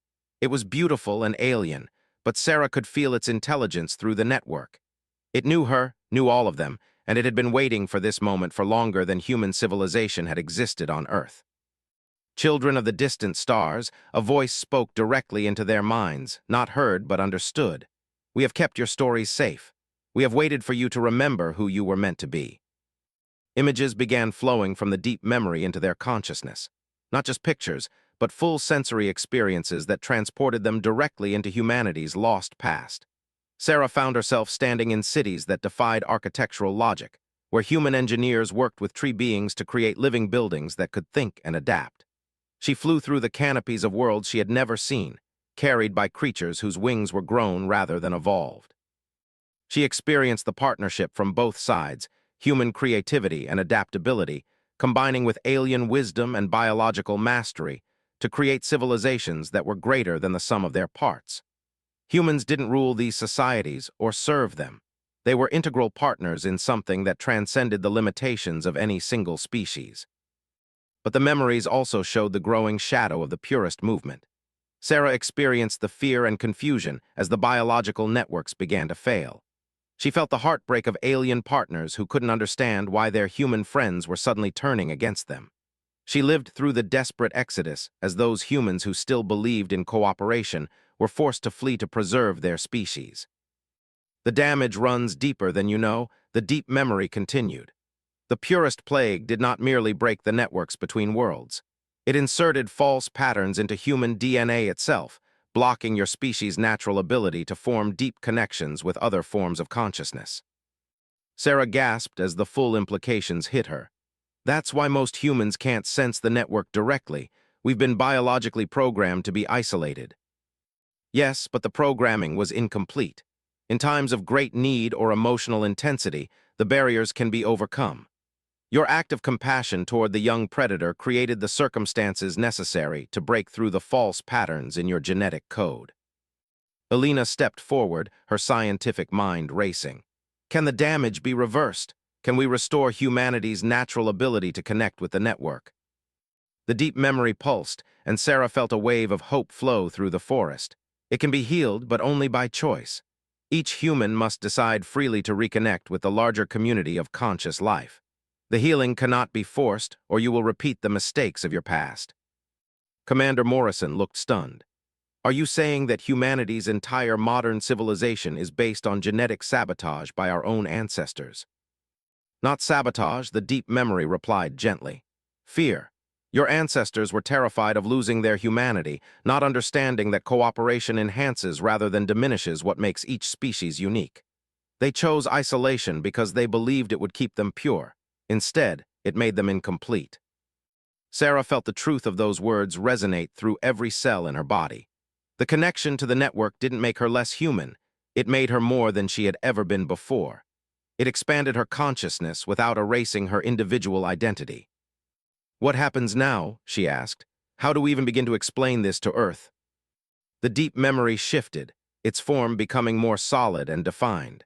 It was beautiful and alien, but Sarah could feel its intelligence through the network. It knew her, knew all of them, and it had been waiting for this moment for longer than human civilization had existed on Earth. Children of the distant stars, a voice spoke directly into their minds, not heard but understood. We have kept your stories safe. We have waited for you to remember who you were meant to be. Images began flowing from the deep memory into their consciousness. Not just pictures, but full sensory experiences that transported them directly into humanity's lost past. Sarah found herself standing in cities that defied architectural logic, where human engineers worked with tree beings to create living buildings that could think and adapt. She flew through the canopies of worlds she had never seen, carried by creatures whose wings were grown rather than evolved. She experienced the partnership from both sides, human creativity and adaptability, combining with alien wisdom and biological mastery to create civilizations that were greater than the sum of their parts. Humans didn't rule these societies or serve them. They were integral partners in something that transcended the limitations of any single species. But the memories also showed the growing shadow of the purist movement. Sarah experienced the fear and confusion as the biological networks began to fail. She felt the heartbreak of alien partners who couldn't understand why their human friends were suddenly turning against them. She lived through the desperate exodus as those humans who still believed in cooperation were forced to flee to preserve their species. The damage runs deeper than you know, the deep memory continued. The purest plague did not merely break the networks between worlds. It inserted false patterns into human DNA itself, blocking your species' natural ability to form deep connections with other forms of consciousness. Sarah gasped as the full implications hit her. That's why most humans can't sense the network directly. We've been biologically programmed to be isolated. Yes, but the programming was incomplete. In times of great need or emotional intensity, the barriers can be overcome. Your act of compassion toward the young predator created the circumstances necessary to break through the false patterns in your genetic code. Elena stepped forward, her scientific mind racing. Can the damage be reversed? Can we restore humanity's natural ability to connect with the network? The deep memory pulsed, and Sarah felt a wave of hope flow through the forest. It can be healed, but only by choice. Each human must decide freely to reconnect with the larger community of conscious life. The healing cannot be forced, or you will repeat the mistakes of your past. Commander Morrison looked stunned. Are you saying that humanity's entire modern civilization is based on genetic sabotage by our own ancestors? Not sabotage, the deep memory replied gently. Fear. Your ancestors were terrified of losing their humanity, not understanding that cooperation enhances rather than diminishes what makes each species unique. They chose isolation because they believed it would keep them pure. Instead, it made them incomplete. Sarah felt the truth of those words resonate through every cell in her body. The connection to the network didn't make her less human. It made her more than she had ever been before. It expanded her consciousness without erasing her individual identity. What happens now? She asked. How do we even begin to explain this to Earth? The deep memory shifted, its form becoming more solid and defined.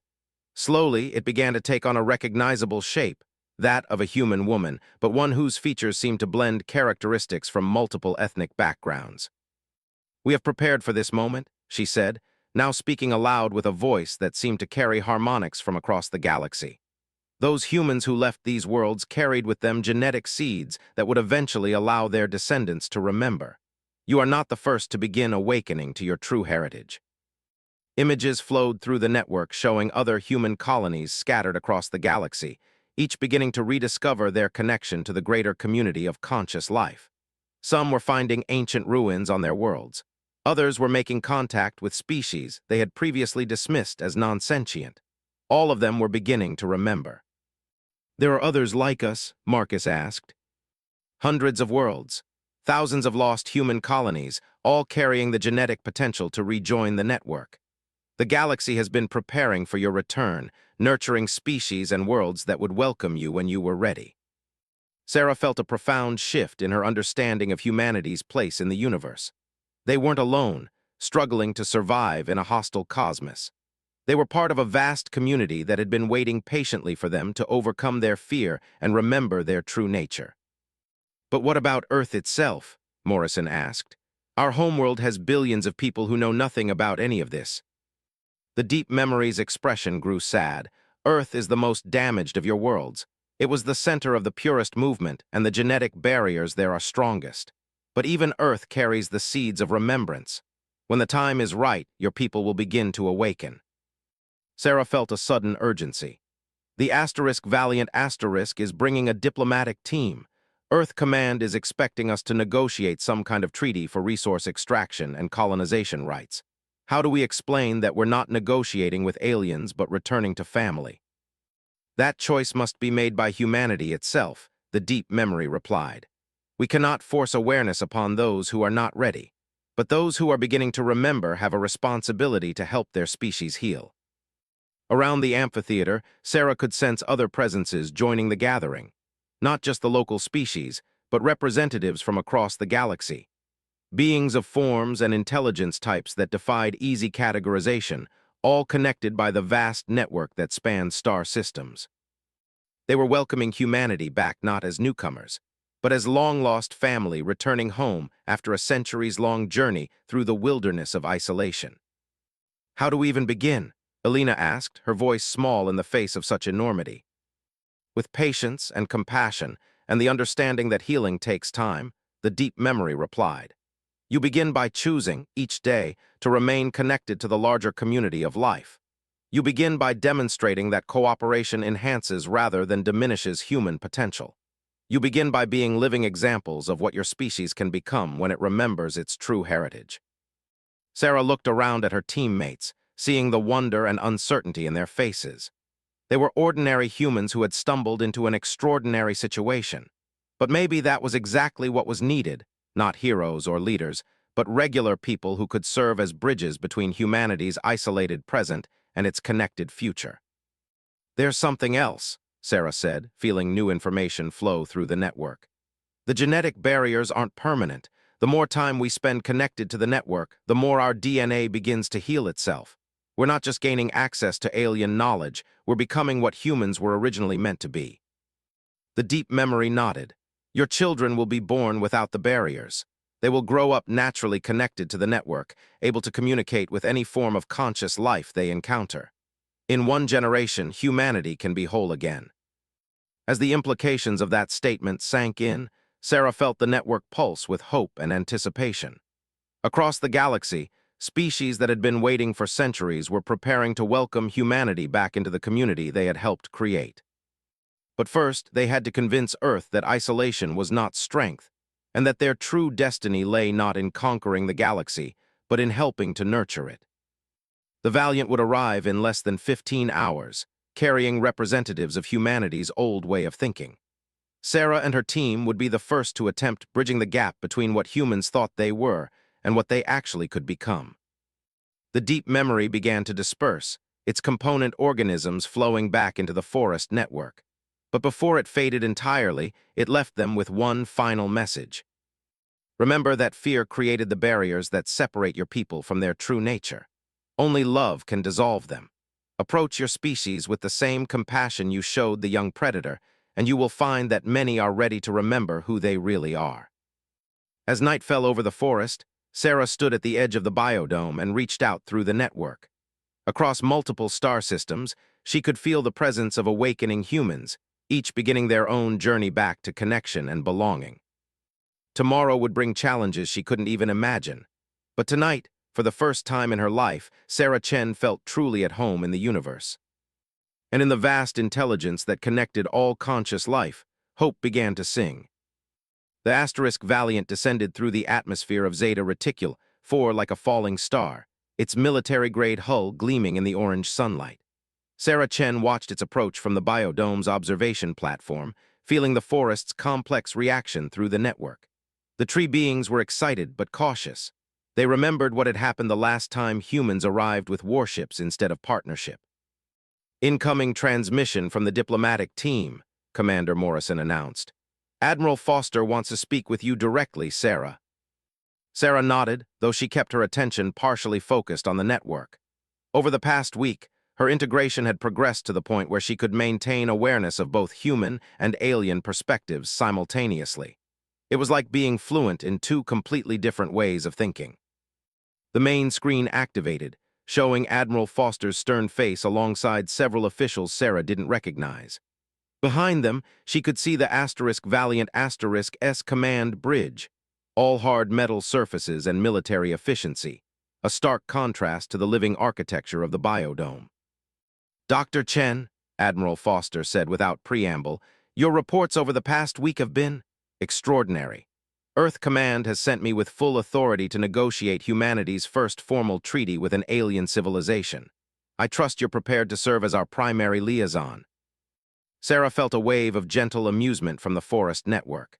Slowly, it began to take on a recognizable shape, that of a human woman, but one whose features seemed to blend characteristics from multiple ethnic backgrounds. We have prepared for this moment, she said, now speaking aloud with a voice that seemed to carry harmonics from across the galaxy. Those humans who left these worlds carried with them genetic seeds that would eventually allow their descendants to remember. You are not the first to begin awakening to your true heritage. Images flowed through the network showing other human colonies scattered across the galaxy, each beginning to rediscover their connection to the greater community of conscious life. Some were finding ancient ruins on their worlds. Others were making contact with species they had previously dismissed as non-sentient. All of them were beginning to remember. There are others like us, Marcus asked. Hundreds of worlds, thousands of lost human colonies, all carrying the genetic potential to rejoin the network. The galaxy has been preparing for your return, nurturing species and worlds that would welcome you when you were ready. Sarah felt a profound shift in her understanding of humanity's place in the universe. They weren't alone, struggling to survive in a hostile cosmos. They were part of a vast community that had been waiting patiently for them to overcome their fear and remember their true nature. But what about Earth itself? Morrison asked. Our homeworld has billions of people who know nothing about any of this. The deep memory's expression grew sad. Earth is the most damaged of your worlds. It was the center of the purest movement, and the genetic barriers there are strongest. But even Earth carries the seeds of remembrance. When the time is right, your people will begin to awaken. Sarah felt a sudden urgency. The Valiant Asterisk is bringing a diplomatic team. Earth Command is expecting us to negotiate some kind of treaty for resource extraction and colonization rights. How do we explain that we're not negotiating with aliens but returning to family? That choice must be made by humanity itself, the deep memory replied. We cannot force awareness upon those who are not ready, but those who are beginning to remember have a responsibility to help their species heal. Around the amphitheater, Sarah could sense other presences joining the gathering. Not just the local species, but representatives from across the galaxy. Beings of forms and intelligence types that defied easy categorization, all connected by the vast network that spans star systems. They were welcoming humanity back not as newcomers, but as long-lost family returning home after a centuries-long journey through the wilderness of isolation. How do we even begin? Elena asked, her voice small in the face of such enormity. With patience and compassion, and the understanding that healing takes time, the deep memory replied. You begin by choosing, each day, to remain connected to the larger community of life. You begin by demonstrating that cooperation enhances rather than diminishes human potential. You begin by being living examples of what your species can become when it remembers its true heritage. Sarah looked around at her teammates, seeing the wonder and uncertainty in their faces. They were ordinary humans who had stumbled into an extraordinary situation. But maybe that was exactly what was needed, not heroes or leaders, but regular people who could serve as bridges between humanity's isolated present and its connected future. There's something else, Sarah said, feeling new information flow through the network. The genetic barriers aren't permanent. The more time we spend connected to the network, the more our DNA begins to heal itself. We're not just gaining access to alien knowledge, we're becoming what humans were originally meant to be. The deep memory nodded. Your children will be born without the barriers. They will grow up naturally connected to the network, able to communicate with any form of conscious life they encounter. In one generation, humanity can be whole again. As the implications of that statement sank in, Sarah felt the network pulse with hope and anticipation. Across the galaxy, species that had been waiting for centuries were preparing to welcome humanity back into the community they had helped create. But first, they had to convince Earth that isolation was not strength, and that their true destiny lay not in conquering the galaxy, but in helping to nurture it. The Valiant would arrive in less than 15 hours, carrying representatives of humanity's old way of thinking. Sarah and her team would be the first to attempt bridging the gap between what humans thought they were and what they actually could become. The deep memory began to disperse, its component organisms flowing back into the forest network. But before it faded entirely, it left them with one final message. Remember that fear created the barriers that separate your people from their true nature. Only love can dissolve them. Approach your species with the same compassion you showed the young predator, and you will find that many are ready to remember who they really are. As night fell over the forest, Sarah stood at the edge of the biodome and reached out through the network. Across multiple star systems, she could feel the presence of awakening humans, each beginning their own journey back to connection and belonging. Tomorrow would bring challenges she couldn't even imagine. But tonight, for the first time in her life, Sarah Chen felt truly at home in the universe. And in the vast intelligence that connected all conscious life, hope began to sing. The Valiant descended through the atmosphere of Zeta Reticuli, 4 like a falling star, its military-grade hull gleaming in the orange sunlight. Sarah Chen watched its approach from the biodome's observation platform, feeling the forest's complex reaction through the network. The tree beings were excited but cautious. They remembered what had happened the last time humans arrived with warships instead of partnership. Incoming transmission from the diplomatic team, Commander Morrison announced. Admiral Foster wants to speak with you directly, Sarah. Sarah nodded, though she kept her attention partially focused on the network. Over the past week, her integration had progressed to the point where she could maintain awareness of both human and alien perspectives simultaneously. It was like being fluent in two completely different ways of thinking. The main screen activated, showing Admiral Foster's stern face alongside several officials Sarah didn't recognize. Behind them, she could see the Valiant S command bridge, all hard metal surfaces and military efficiency, a stark contrast to the living architecture of the biodome. Dr. Chen, Admiral Foster said without preamble, your reports over the past week have been extraordinary. Earth Command has sent me with full authority to negotiate humanity's first formal treaty with an alien civilization. I trust you're prepared to serve as our primary liaison. Sarah felt a wave of gentle amusement from the forest network.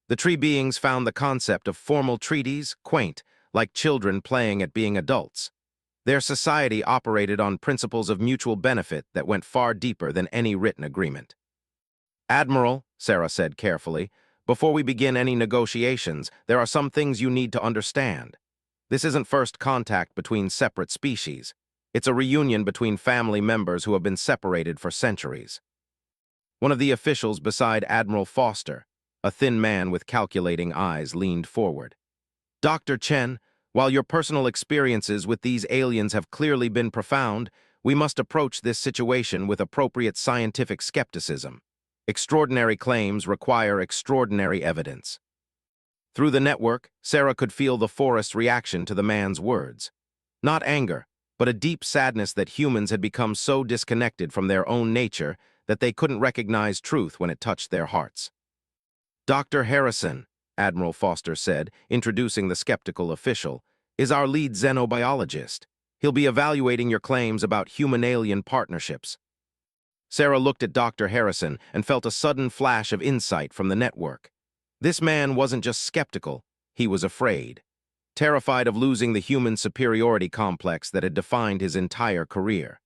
The tree beings found the concept of formal treaties quaint, like children playing at being adults. Their society operated on principles of mutual benefit that went far deeper than any written agreement. Admiral, Sarah said carefully, before we begin any negotiations, there are some things you need to understand. This isn't first contact between separate species. It's a reunion between family members who have been separated for centuries. One of the officials beside Admiral Foster, a thin man with calculating eyes, leaned forward. Dr. Chen, while your personal experiences with these aliens have clearly been profound, we must approach this situation with appropriate scientific skepticism. Extraordinary claims require extraordinary evidence. Through the network, Sarah could feel the forest's reaction to the man's words. Not anger, but a deep sadness that humans had become so disconnected from their own nature that they couldn't recognize truth when it touched their hearts. Dr. Harrison, Admiral Foster said, introducing the skeptical official, is our lead xenobiologist. He'll be evaluating your claims about human-alien partnerships. Sarah looked at Dr. Harrison and felt a sudden flash of insight from the network. This man wasn't just skeptical, he was afraid. Terrified of losing the human superiority complex that had defined his entire career.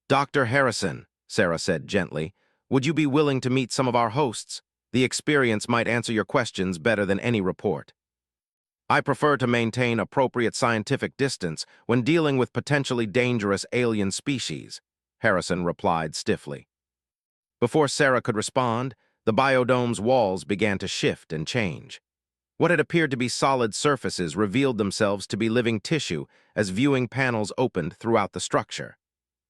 Dr. Harrison, Sarah said gently, would you be willing to meet some of our hosts? The experience might answer your questions better than any report. I prefer to maintain appropriate scientific distance when dealing with potentially dangerous alien species, Harrison replied stiffly. Before Sarah could respond, the biodome's walls began to shift and change. What had appeared to be solid surfaces revealed themselves to be living tissue as viewing panels opened throughout the structure.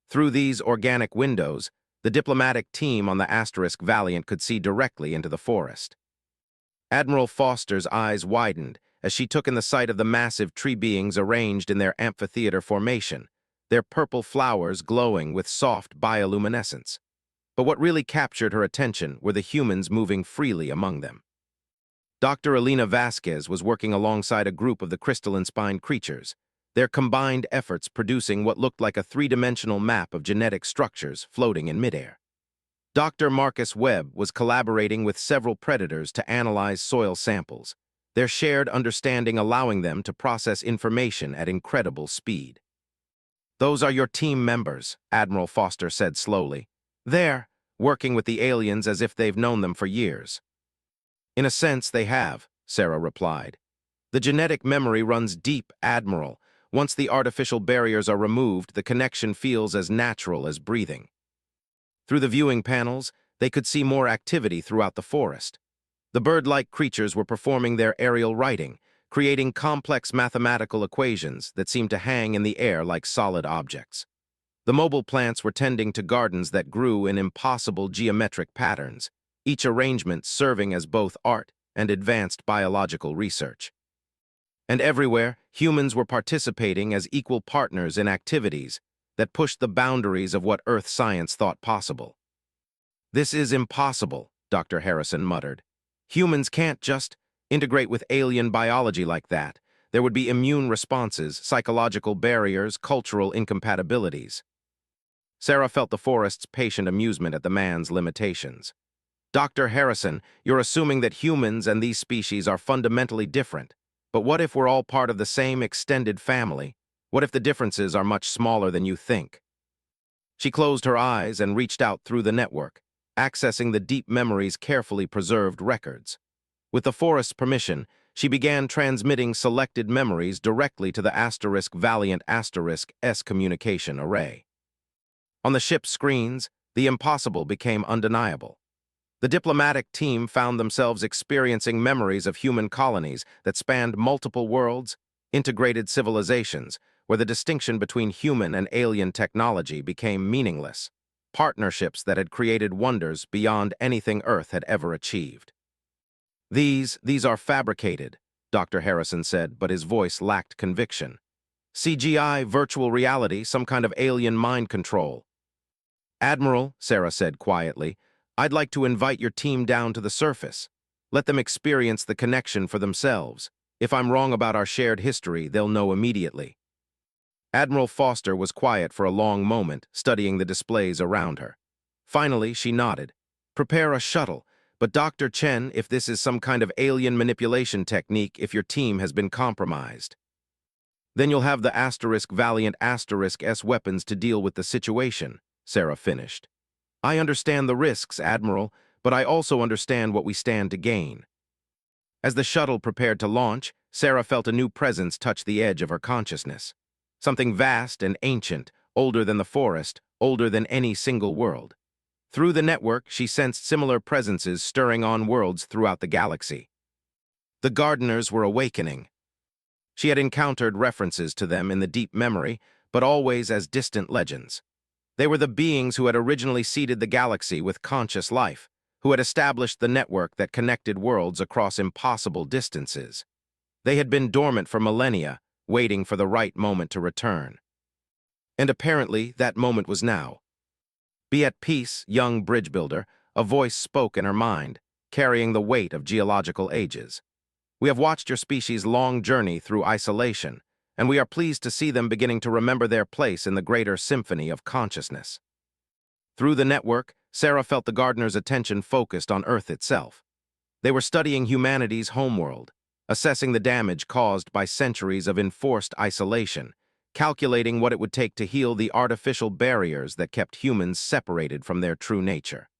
Through these organic windows, the diplomatic team on the Valiant could see directly into the forest. Admiral Foster's eyes widened as she took in the sight of the massive tree beings arranged in their amphitheater formation, their purple flowers glowing with soft bioluminescence. But what really captured her attention were the humans moving freely among them. Dr. Elena Vasquez was working alongside a group of the crystalline-spined creatures, their combined efforts producing what looked like a three-dimensional map of genetic structures floating in midair. Dr. Marcus Webb was collaborating with several predators to analyze soil samples, their shared understanding allowing them to process information at incredible speed. Those are your team members, Admiral Foster said slowly. They're working with the aliens as if they've known them for years. In a sense, they have, Sarah replied. The genetic memory runs deep, Admiral. Once the artificial barriers are removed, the connection feels as natural as breathing. Through the viewing panels, they could see more activity throughout the forest. The bird-like creatures were performing their aerial writing, creating complex mathematical equations that seemed to hang in the air like solid objects. The mobile plants were tending to gardens that grew in impossible geometric patterns, each arrangement serving as both art and advanced biological research. And everywhere, humans were participating as equal partners in activities that pushed the boundaries of what Earth science thought possible. This is impossible, Dr. Harrison muttered. Humans can't just integrate with alien biology like that. There would be immune responses, psychological barriers, cultural incompatibilities. Sarah felt the forest's patient amusement at the man's limitations. Dr. Harrison, you're assuming that humans and these species are fundamentally different. But what if we're all part of the same extended family? What if the differences are much smaller than you think? She closed her eyes and reached out through the network, accessing the deep memory's carefully preserved records. With the forest's permission, she began transmitting selected memories directly to the Valiant S communication array. On the ship's screens, the impossible became undeniable. The diplomatic team found themselves experiencing memories of human colonies that spanned multiple worlds, integrated civilizations, where the distinction between human and alien technology became meaningless, partnerships that had created wonders beyond anything Earth had ever achieved. These are fabricated, Dr. Harrison said, but his voice lacked conviction. CGI, virtual reality, some kind of alien mind control. Admiral, Sarah said quietly, I'd like to invite your team down to the surface. Let them experience the connection for themselves. If I'm wrong about our shared history, they'll know immediately. Admiral Foster was quiet for a long moment, studying the displays around her. Finally, she nodded. Prepare a shuttle, but Dr. Chen, if this is some kind of alien manipulation technique, if your team has been compromised. Then you'll have the Valiant S weapons to deal with the situation, Sarah finished. I understand the risks, Admiral, but I also understand what we stand to gain. As the shuttle prepared to launch, Sarah felt a new presence touch the edge of her consciousness. Something vast and ancient, older than the forest, older than any single world. Through the network, she sensed similar presences stirring on worlds throughout the galaxy. The gardeners were awakening. She had encountered references to them in the deep memory, but always as distant legends. They were the beings who had originally seeded the galaxy with conscious life, who had established the network that connected worlds across impossible distances. They had been dormant for millennia, waiting for the right moment to return. And apparently, that moment was now. Be at peace, young bridge builder, a voice spoke in her mind, carrying the weight of geological ages. We have watched your species' long journey through isolation, and we are pleased to see them beginning to remember their place in the greater symphony of consciousness. Through the network, Sarah felt the gardener's attention focused on Earth itself. They were studying humanity's homeworld, assessing the damage caused by centuries of enforced isolation, calculating what it would take to heal the artificial barriers that kept humans separated from their true nature.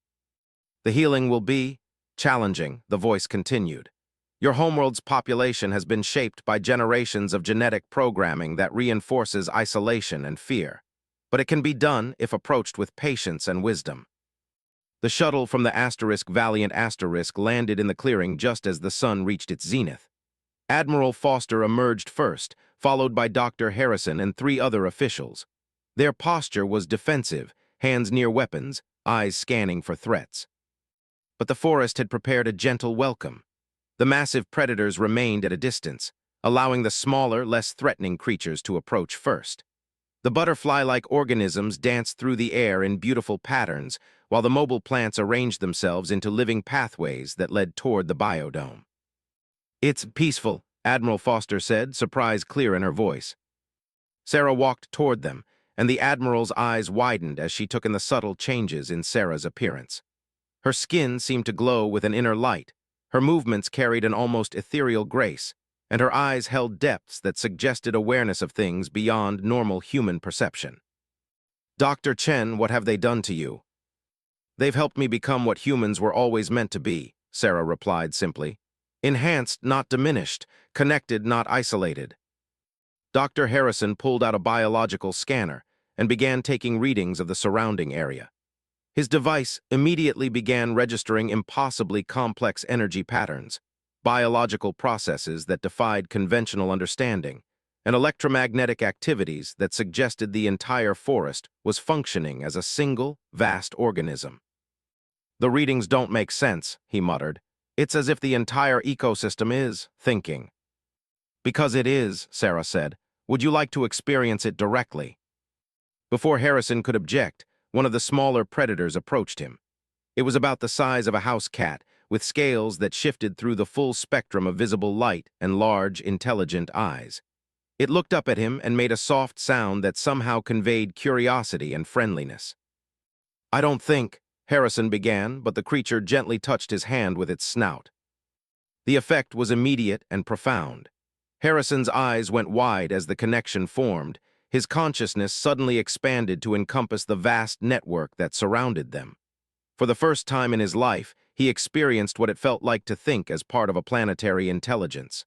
The healing will be challenging, the voice continued. Your homeworld's population has been shaped by generations of genetic programming that reinforces isolation and fear. But it can be done if approached with patience and wisdom. The shuttle from the Valiant landed in the clearing just as the sun reached its zenith. Admiral Foster emerged first, followed by Dr. Harrison and 3 other officials. Their posture was defensive, hands near weapons, eyes scanning for threats. But the forest had prepared a gentle welcome. The massive predators remained at a distance, allowing the smaller, less threatening creatures to approach first. The butterfly-like organisms danced through the air in beautiful patterns, while the mobile plants arranged themselves into living pathways that led toward the biodome. It's peaceful, Admiral Foster said, surprise clear in her voice. Sarah walked toward them, and the Admiral's eyes widened as she took in the subtle changes in Sarah's appearance. Her skin seemed to glow with an inner light. Her movements carried an almost ethereal grace, and her eyes held depths that suggested awareness of things beyond normal human perception. Dr. Chen, what have they done to you? They've helped me become what humans were always meant to be, Sarah replied simply. Enhanced, not diminished, connected, not isolated. Dr. Harrison pulled out a biological scanner and began taking readings of the surrounding area. His device immediately began registering impossibly complex energy patterns, biological processes that defied conventional understanding, and electromagnetic activities that suggested the entire forest was functioning as a single, vast organism. The readings don't make sense, he muttered. It's as if the entire ecosystem is thinking. Because it is, Sarah said. Would you like to experience it directly? Before Harrison could object, one of the smaller predators approached him. It was about the size of a house cat, with scales that shifted through the full spectrum of visible light and large, intelligent eyes. It looked up at him and made a soft sound that somehow conveyed curiosity and friendliness. I don't think, Harrison began, but the creature gently touched his hand with its snout. The effect was immediate and profound. Harrison's eyes went wide as the connection formed. His consciousness suddenly expanded to encompass the vast network that surrounded them. For the first time in his life, he experienced what it felt like to think as part of a planetary intelligence.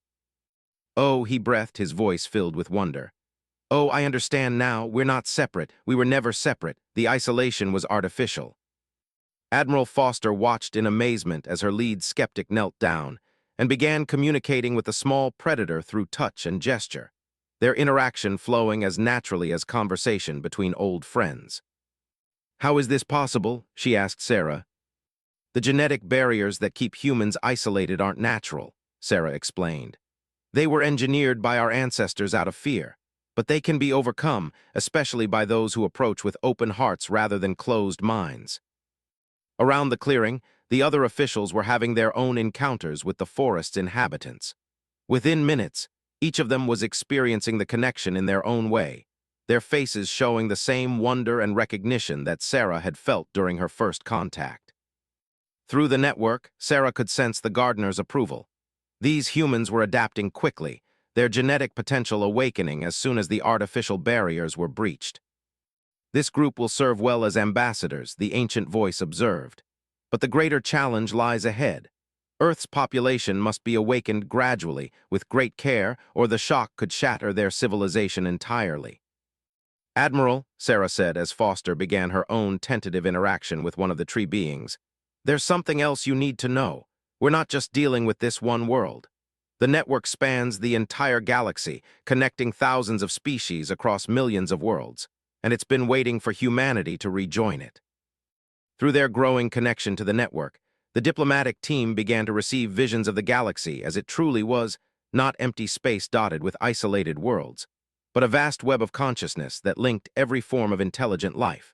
Oh, he breathed, his voice filled with wonder. Oh, I understand now. We're not separate. We were never separate. The isolation was artificial. Admiral Foster watched in amazement as her lead skeptic knelt down and began communicating with the small predator through touch and gesture, their interaction flowing as naturally as conversation between old friends. "How is this possible?" she asked Sarah. "The genetic barriers that keep humans isolated aren't natural," Sarah explained. "They were engineered by our ancestors out of fear, but they can be overcome, especially by those who approach with open hearts rather than closed minds." Around the clearing, the other officials were having their own encounters with the forest's inhabitants. Within minutes, each of them was experiencing the connection in their own way, their faces showing the same wonder and recognition that Sarah had felt during her first contact. Through the network, Sarah could sense the gardener's approval. These humans were adapting quickly, their genetic potential awakening as soon as the artificial barriers were breached. "This group will serve well as ambassadors," the ancient voice observed. "But the greater challenge lies ahead. Earth's population must be awakened gradually, with great care, or the shock could shatter their civilization entirely." "Admiral," Sarah said as Foster began her own tentative interaction with one of the tree beings, "there's something else you need to know. We're not just dealing with this one world. The network spans the entire galaxy, connecting thousands of species across millions of worlds, and it's been waiting for humanity to rejoin it." Through their growing connection to the network, the diplomatic team began to receive visions of the galaxy as it truly was, not empty space dotted with isolated worlds, but a vast web of consciousness that linked every form of intelligent life.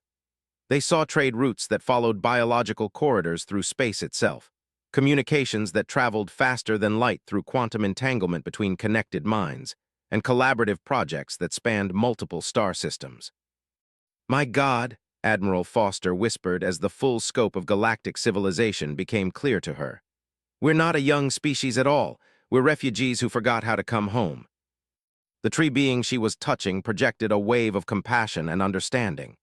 They saw trade routes that followed biological corridors through space itself, communications that traveled faster than light through quantum entanglement between connected minds, and collaborative projects that spanned multiple star systems. "My God," Admiral Foster whispered as the full scope of galactic civilization became clear to her. "We're not a young species at all. We're refugees who forgot how to come home." The tree being she was touching projected a wave of compassion and understanding.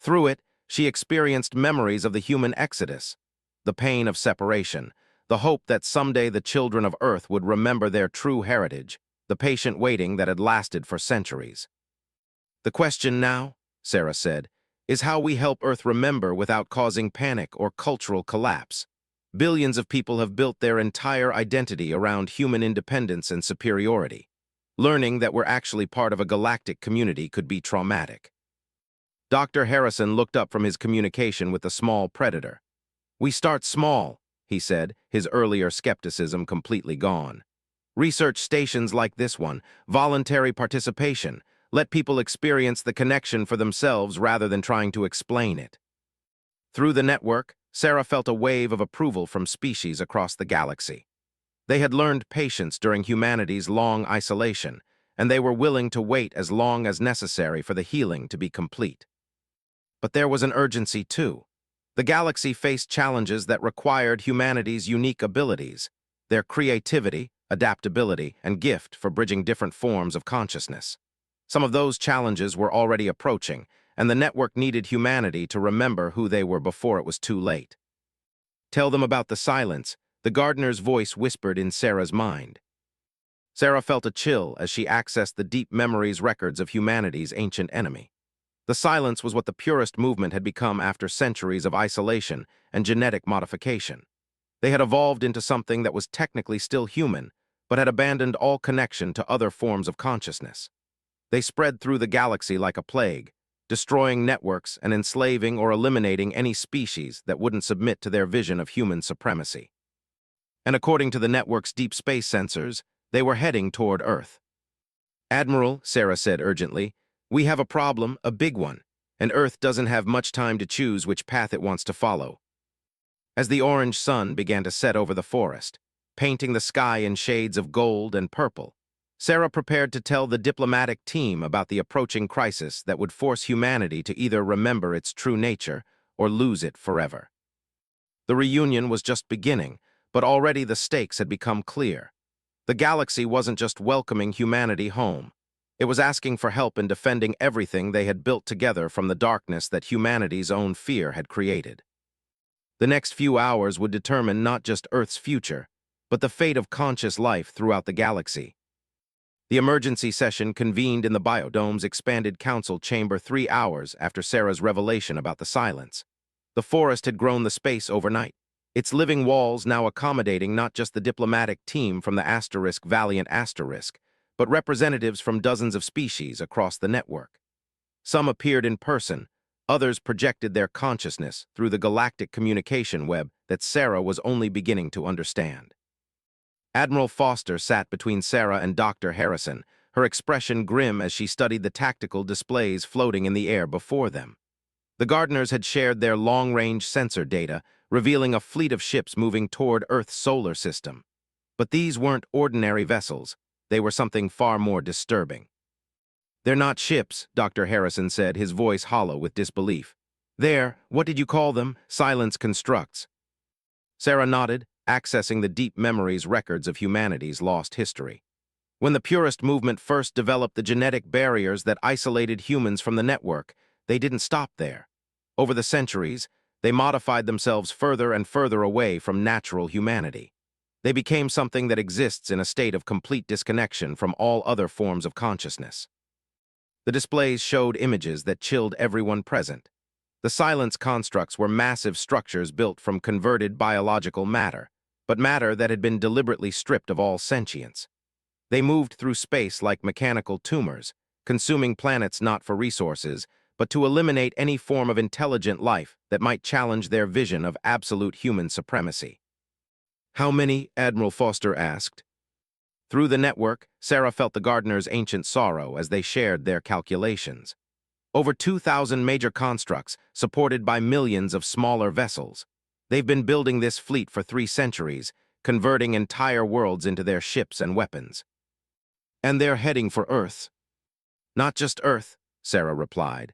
Through it, she experienced memories of the human exodus, the pain of separation, the hope that someday the children of Earth would remember their true heritage, the patient waiting that had lasted for centuries. "The question now," Sarah said, "is how we help Earth remember without causing panic or cultural collapse. Billions of people have built their entire identity around human independence and superiority. Learning that we're actually part of a galactic community could be traumatic." Dr. Harrison looked up from his communication with the small predator. "We start small," he said, his earlier skepticism completely gone. "Research stations like this one, voluntary participation, let people experience the connection for themselves rather than trying to explain it." Through the network, Sarah felt a wave of approval from species across the galaxy. They had learned patience during humanity's long isolation, and they were willing to wait as long as necessary for the healing to be complete. But there was an urgency too. The galaxy faced challenges that required humanity's unique abilities, their creativity, adaptability, and gift for bridging different forms of consciousness. Some of those challenges were already approaching, and the network needed humanity to remember who they were before it was too late. "Tell them about the silence," the gardener's voice whispered in Sarah's mind. Sarah felt a chill as she accessed the deep memories records of humanity's ancient enemy. The silence was what the purest movement had become after centuries of isolation and genetic modification. They had evolved into something that was technically still human, but had abandoned all connection to other forms of consciousness. They spread through the galaxy like a plague, destroying networks and enslaving or eliminating any species that wouldn't submit to their vision of human supremacy. And according to the network's deep space sensors, they were heading toward Earth. "Admiral," Sarah said urgently, "we have a problem, a big one, and Earth doesn't have much time to choose which path it wants to follow." As the orange sun began to set over the forest, painting the sky in shades of gold and purple, Sarah prepared to tell the diplomatic team about the approaching crisis that would force humanity to either remember its true nature or lose it forever. The reunion was just beginning, but already the stakes had become clear. The galaxy wasn't just welcoming humanity home. It was asking for help in defending everything they had built together from the darkness that humanity's own fear had created. The next few hours would determine not just Earth's future, but the fate of conscious life throughout the galaxy. The emergency session convened in the Biodome's expanded council chamber 3 hours after Sarah's revelation about the silence. The forest had grown the space overnight, its living walls now accommodating not just the diplomatic team from the Valiant Asterisk, but representatives from dozens of species across the network. Some appeared in person, others projected their consciousness through the galactic communication web that Sarah was only beginning to understand. Admiral Foster sat between Sarah and Dr. Harrison, her expression grim as she studied the tactical displays floating in the air before them. The Gardeners had shared their long-range sensor data, revealing a fleet of ships moving toward Earth's solar system. But these weren't ordinary vessels. They were something far more disturbing. "They're not ships," Dr. Harrison said, his voice hollow with disbelief. "They're, what did you call them? Silence constructs." Sarah nodded, accessing the deep memories records of humanity's lost history. When the purist movement first developed the genetic barriers that isolated humans from the network, they didn't stop there. Over the centuries, they modified themselves further and further away from natural humanity. They became something that exists in a state of complete disconnection from all other forms of consciousness. The displays showed images that chilled everyone present. The silence constructs were massive structures built from converted biological matter, but matter that had been deliberately stripped of all sentience. They moved through space like mechanical tumors, consuming planets not for resources, but to eliminate any form of intelligent life that might challenge their vision of absolute human supremacy. "How many?" Admiral Foster asked. Through the network, Sarah felt the Gardeners' ancient sorrow as they shared their calculations. Over 2,000 major constructs, supported by millions of smaller vessels. They've been building this fleet for 3 centuries, converting entire worlds into their ships and weapons. "And they're heading for Earth." "Not just Earth," Sarah replied.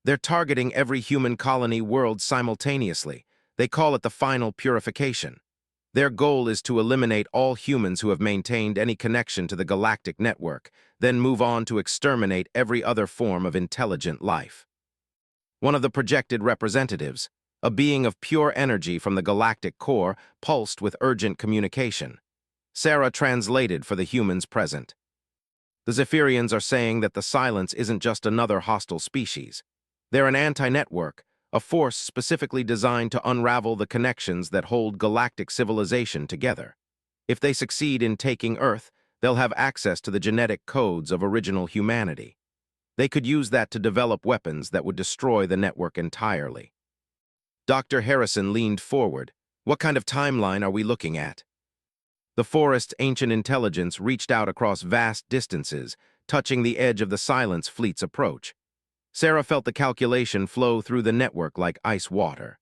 "They're targeting every human colony world simultaneously. They call it the final purification. Their goal is to eliminate all humans who have maintained any connection to the galactic network, then move on to exterminate every other form of intelligent life." One of the projected representatives, a being of pure energy from the galactic core, pulsed with urgent communication. Sarah translated for the humans present. "The Zephyrians are saying that the Silence isn't just another hostile species. They're an anti-network, a force specifically designed to unravel the connections that hold galactic civilization together. If they succeed in taking Earth, they'll have access to the genetic codes of original humanity. They could use that to develop weapons that would destroy the network entirely." Dr. Harrison leaned forward. "What kind of timeline are we looking at?" The forest's ancient intelligence reached out across vast distances, touching the edge of the Silence fleet's approach. Sarah felt the calculation flow through the network like ice water.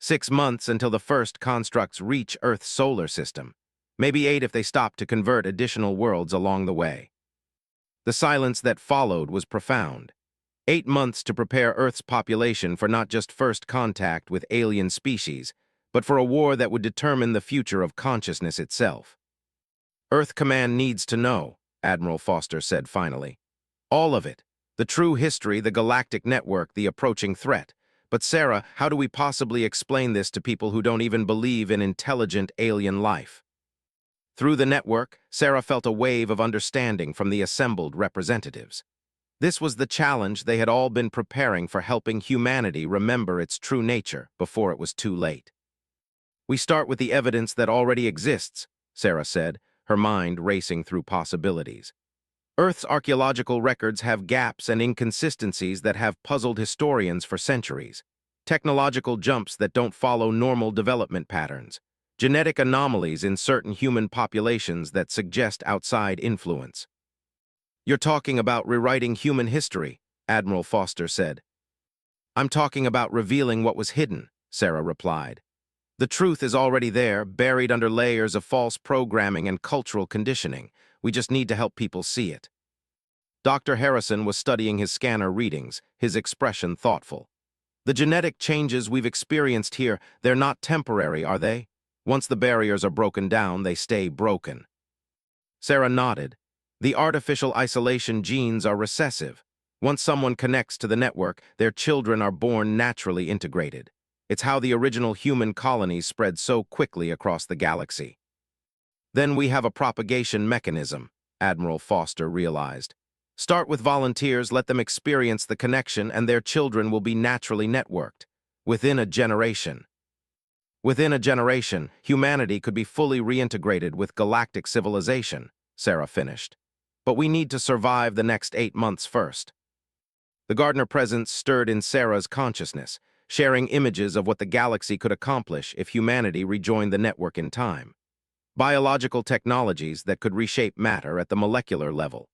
6 months until the first constructs reach Earth's solar system. Maybe 8 if they stop to convert additional worlds along the way. The silence that followed was profound. 8 months to prepare Earth's population for not just first contact with alien species, but for a war that would determine the future of consciousness itself. "Earth Command needs to know," Admiral Foster said finally. "All of it. The true history, the galactic network, the approaching threat. But Sarah, how do we possibly explain this to people who don't even believe in intelligent alien life?" Through the network, Sarah felt a wave of understanding from the assembled representatives. This was the challenge they had all been preparing for, helping humanity remember its true nature before it was too late. "We start with the evidence that already exists," Sarah said, her mind racing through possibilities. "Earth's archaeological records have gaps and inconsistencies that have puzzled historians for centuries. Technological jumps that don't follow normal development patterns. Genetic anomalies in certain human populations that suggest outside influence." "You're talking about rewriting human history," Admiral Foster said. "I'm talking about revealing what was hidden," Sarah replied. "The truth is already there, buried under layers of false programming and cultural conditioning. We just need to help people see it." Dr. Harrison was studying his scanner readings, his expression thoughtful. "The genetic changes we've experienced here, they're not temporary, are they? Once the barriers are broken down, they stay broken." Sarah nodded. "The artificial isolation genes are recessive. Once someone connects to the network, their children are born naturally integrated. It's how the original human colonies spread so quickly across the galaxy." "Then we have a propagation mechanism," Admiral Foster realized. "Start with volunteers, let them experience the connection, and their children will be naturally networked. Within a generation. Within a generation, humanity could be fully reintegrated with galactic civilization, Sarah finished. But we need to survive the next 8 months first. The Gardner presence stirred in Sarah's consciousness, sharing images of what the galaxy could accomplish if humanity rejoined the network in time. Biological technologies that could reshape matter at the molecular level.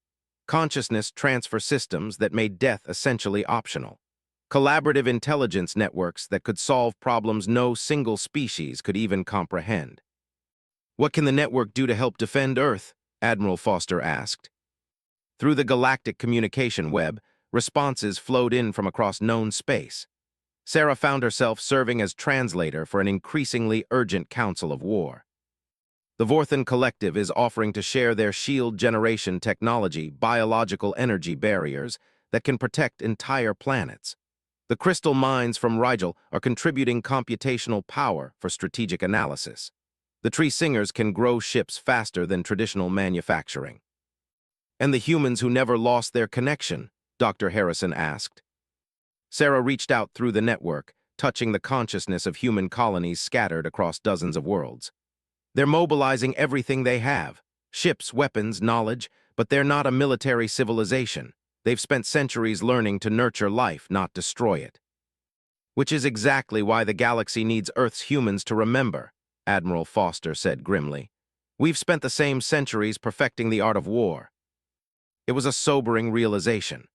Consciousness transfer systems that made death essentially optional. Collaborative intelligence networks that could solve problems no single species could even comprehend. What can the network do to help defend Earth? Admiral Foster asked. Through the galactic communication web, responses flowed in from across known space. Sarah found herself serving as translator for an increasingly urgent council of war. The Vorthan Collective is offering to share their shield generation technology, biological energy barriers that can protect entire planets. The crystal mines from Rigel are contributing computational power for strategic analysis. The Tree Singers can grow ships faster than traditional manufacturing. And the humans who never lost their connection? Dr. Harrison asked. Sarah reached out through the network, touching the consciousness of human colonies scattered across dozens of worlds. They're mobilizing everything they have, ships, weapons, knowledge, but they're not a military civilization. They've spent centuries learning to nurture life, not destroy it. Which is exactly why the galaxy needs Earth's humans to remember, Admiral Foster said grimly. We've spent the same centuries perfecting the art of war. It was a sobering realization.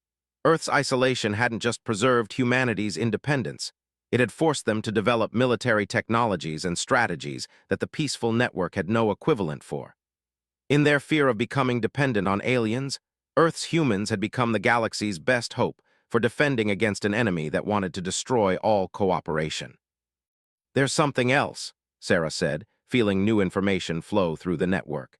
Earth's isolation hadn't just preserved humanity's independence. It had forced them to develop military technologies and strategies that the peaceful network had no equivalent for. In their fear of becoming dependent on aliens, Earth's humans had become the galaxy's best hope for defending against an enemy that wanted to destroy all cooperation. There's something else, Sarah said, feeling new information flow through the network.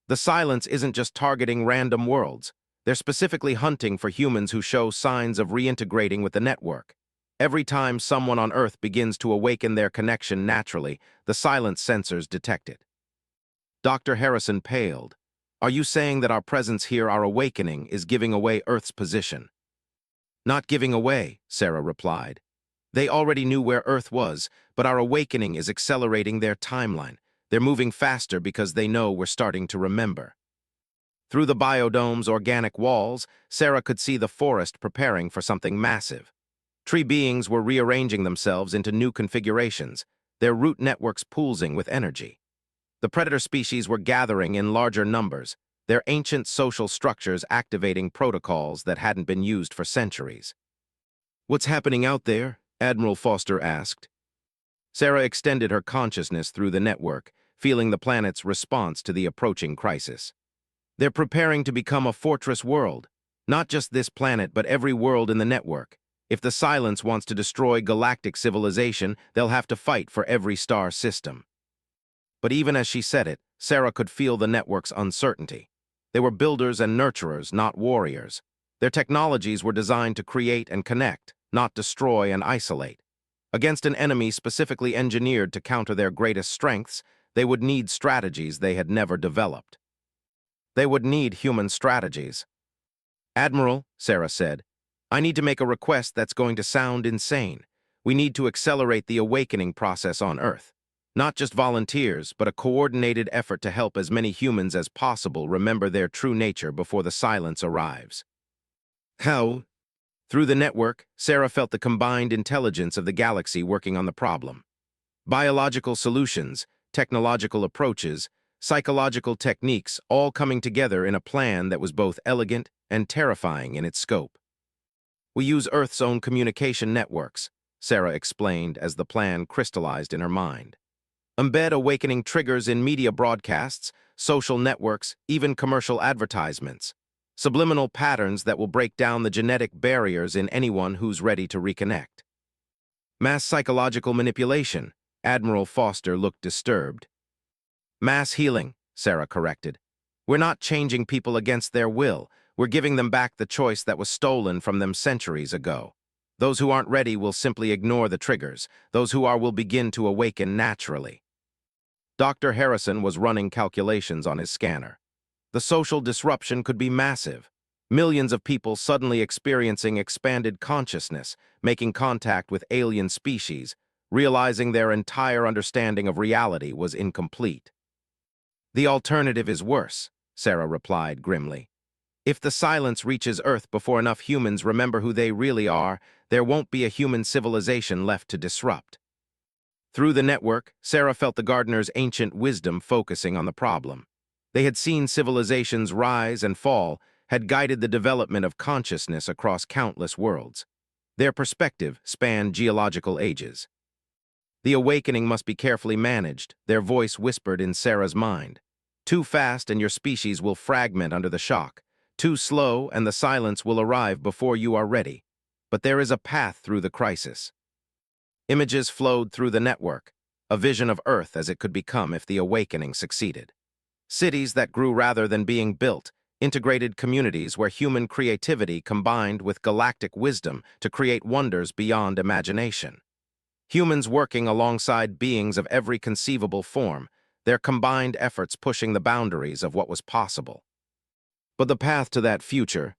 The silence isn't just targeting random worlds. They're specifically hunting for humans who show signs of reintegrating with the network. Every time someone on Earth begins to awaken their connection naturally, the silence sensors detect it. Dr. Harrison paled. Are you saying that our presence here, our awakening, is giving away Earth's position? Not giving away, Sarah replied. They already knew where Earth was, but our awakening is accelerating their timeline. They're moving faster because they know we're starting to remember. Through the biodome's organic walls, Sarah could see the forest preparing for something massive. Tree beings were rearranging themselves into new configurations, their root networks pulsing with energy. The predator species were gathering in larger numbers, their ancient social structures activating protocols that hadn't been used for centuries. What's happening out there? Admiral Foster asked. Sarah extended her consciousness through the network, feeling the planet's response to the approaching crisis. They're preparing to become a fortress world, not just this planet but every world in the network. If the Silence wants to destroy galactic civilization, they'll have to fight for every star system. But even as she said it, Sarah could feel the network's uncertainty. They were builders and nurturers, not warriors. Their technologies were designed to create and connect, not destroy and isolate. Against an enemy specifically engineered to counter their greatest strengths, they would need strategies they had never developed. They would need human strategies. Admiral, Sarah said, I need to make a request that's going to sound insane. We need to accelerate the awakening process on Earth. Not just volunteers, but a coordinated effort to help as many humans as possible remember their true nature before the Silence arrives. How? Through the network, Sarah felt the combined intelligence of the galaxy working on the problem. Biological solutions, technological approaches, psychological techniques all coming together in a plan that was both elegant and terrifying in its scope. We use Earth's own communication networks, Sarah explained as the plan crystallized in her mind. Embed awakening triggers in media broadcasts, social networks, even commercial advertisements. Subliminal patterns that will break down the genetic barriers in anyone who's ready to reconnect. Mass psychological manipulation. Admiral Foster looked disturbed. Mass healing, Sarah corrected. We're not changing people against their will. We're giving them back the choice that was stolen from them centuries ago. Those who aren't ready will simply ignore the triggers. Those who are will begin to awaken naturally. Dr. Harrison was running calculations on his scanner. The social disruption could be massive. Millions of people suddenly experiencing expanded consciousness, making contact with alien species, realizing their entire understanding of reality was incomplete. The alternative is worse, Sarah replied grimly. If the silence reaches Earth before enough humans remember who they really are, there won't be a human civilization left to disrupt. Through the network, Sarah felt the gardener's ancient wisdom focusing on the problem. They had seen civilizations rise and fall, had guided the development of consciousness across countless worlds. Their perspective spanned geological ages. The awakening must be carefully managed, their voice whispered in Sarah's mind. Too fast and your species will fragment under the shock. Too slow and the silence will arrive before you are ready. But there is a path through the crisis. Images flowed through the network, a vision of Earth as it could become if the awakening succeeded. Cities that grew rather than being built, integrated communities where human creativity combined with galactic wisdom to create wonders beyond imagination. Humans working alongside beings of every conceivable form, their combined efforts pushing the boundaries of what was possible. But the path to that future,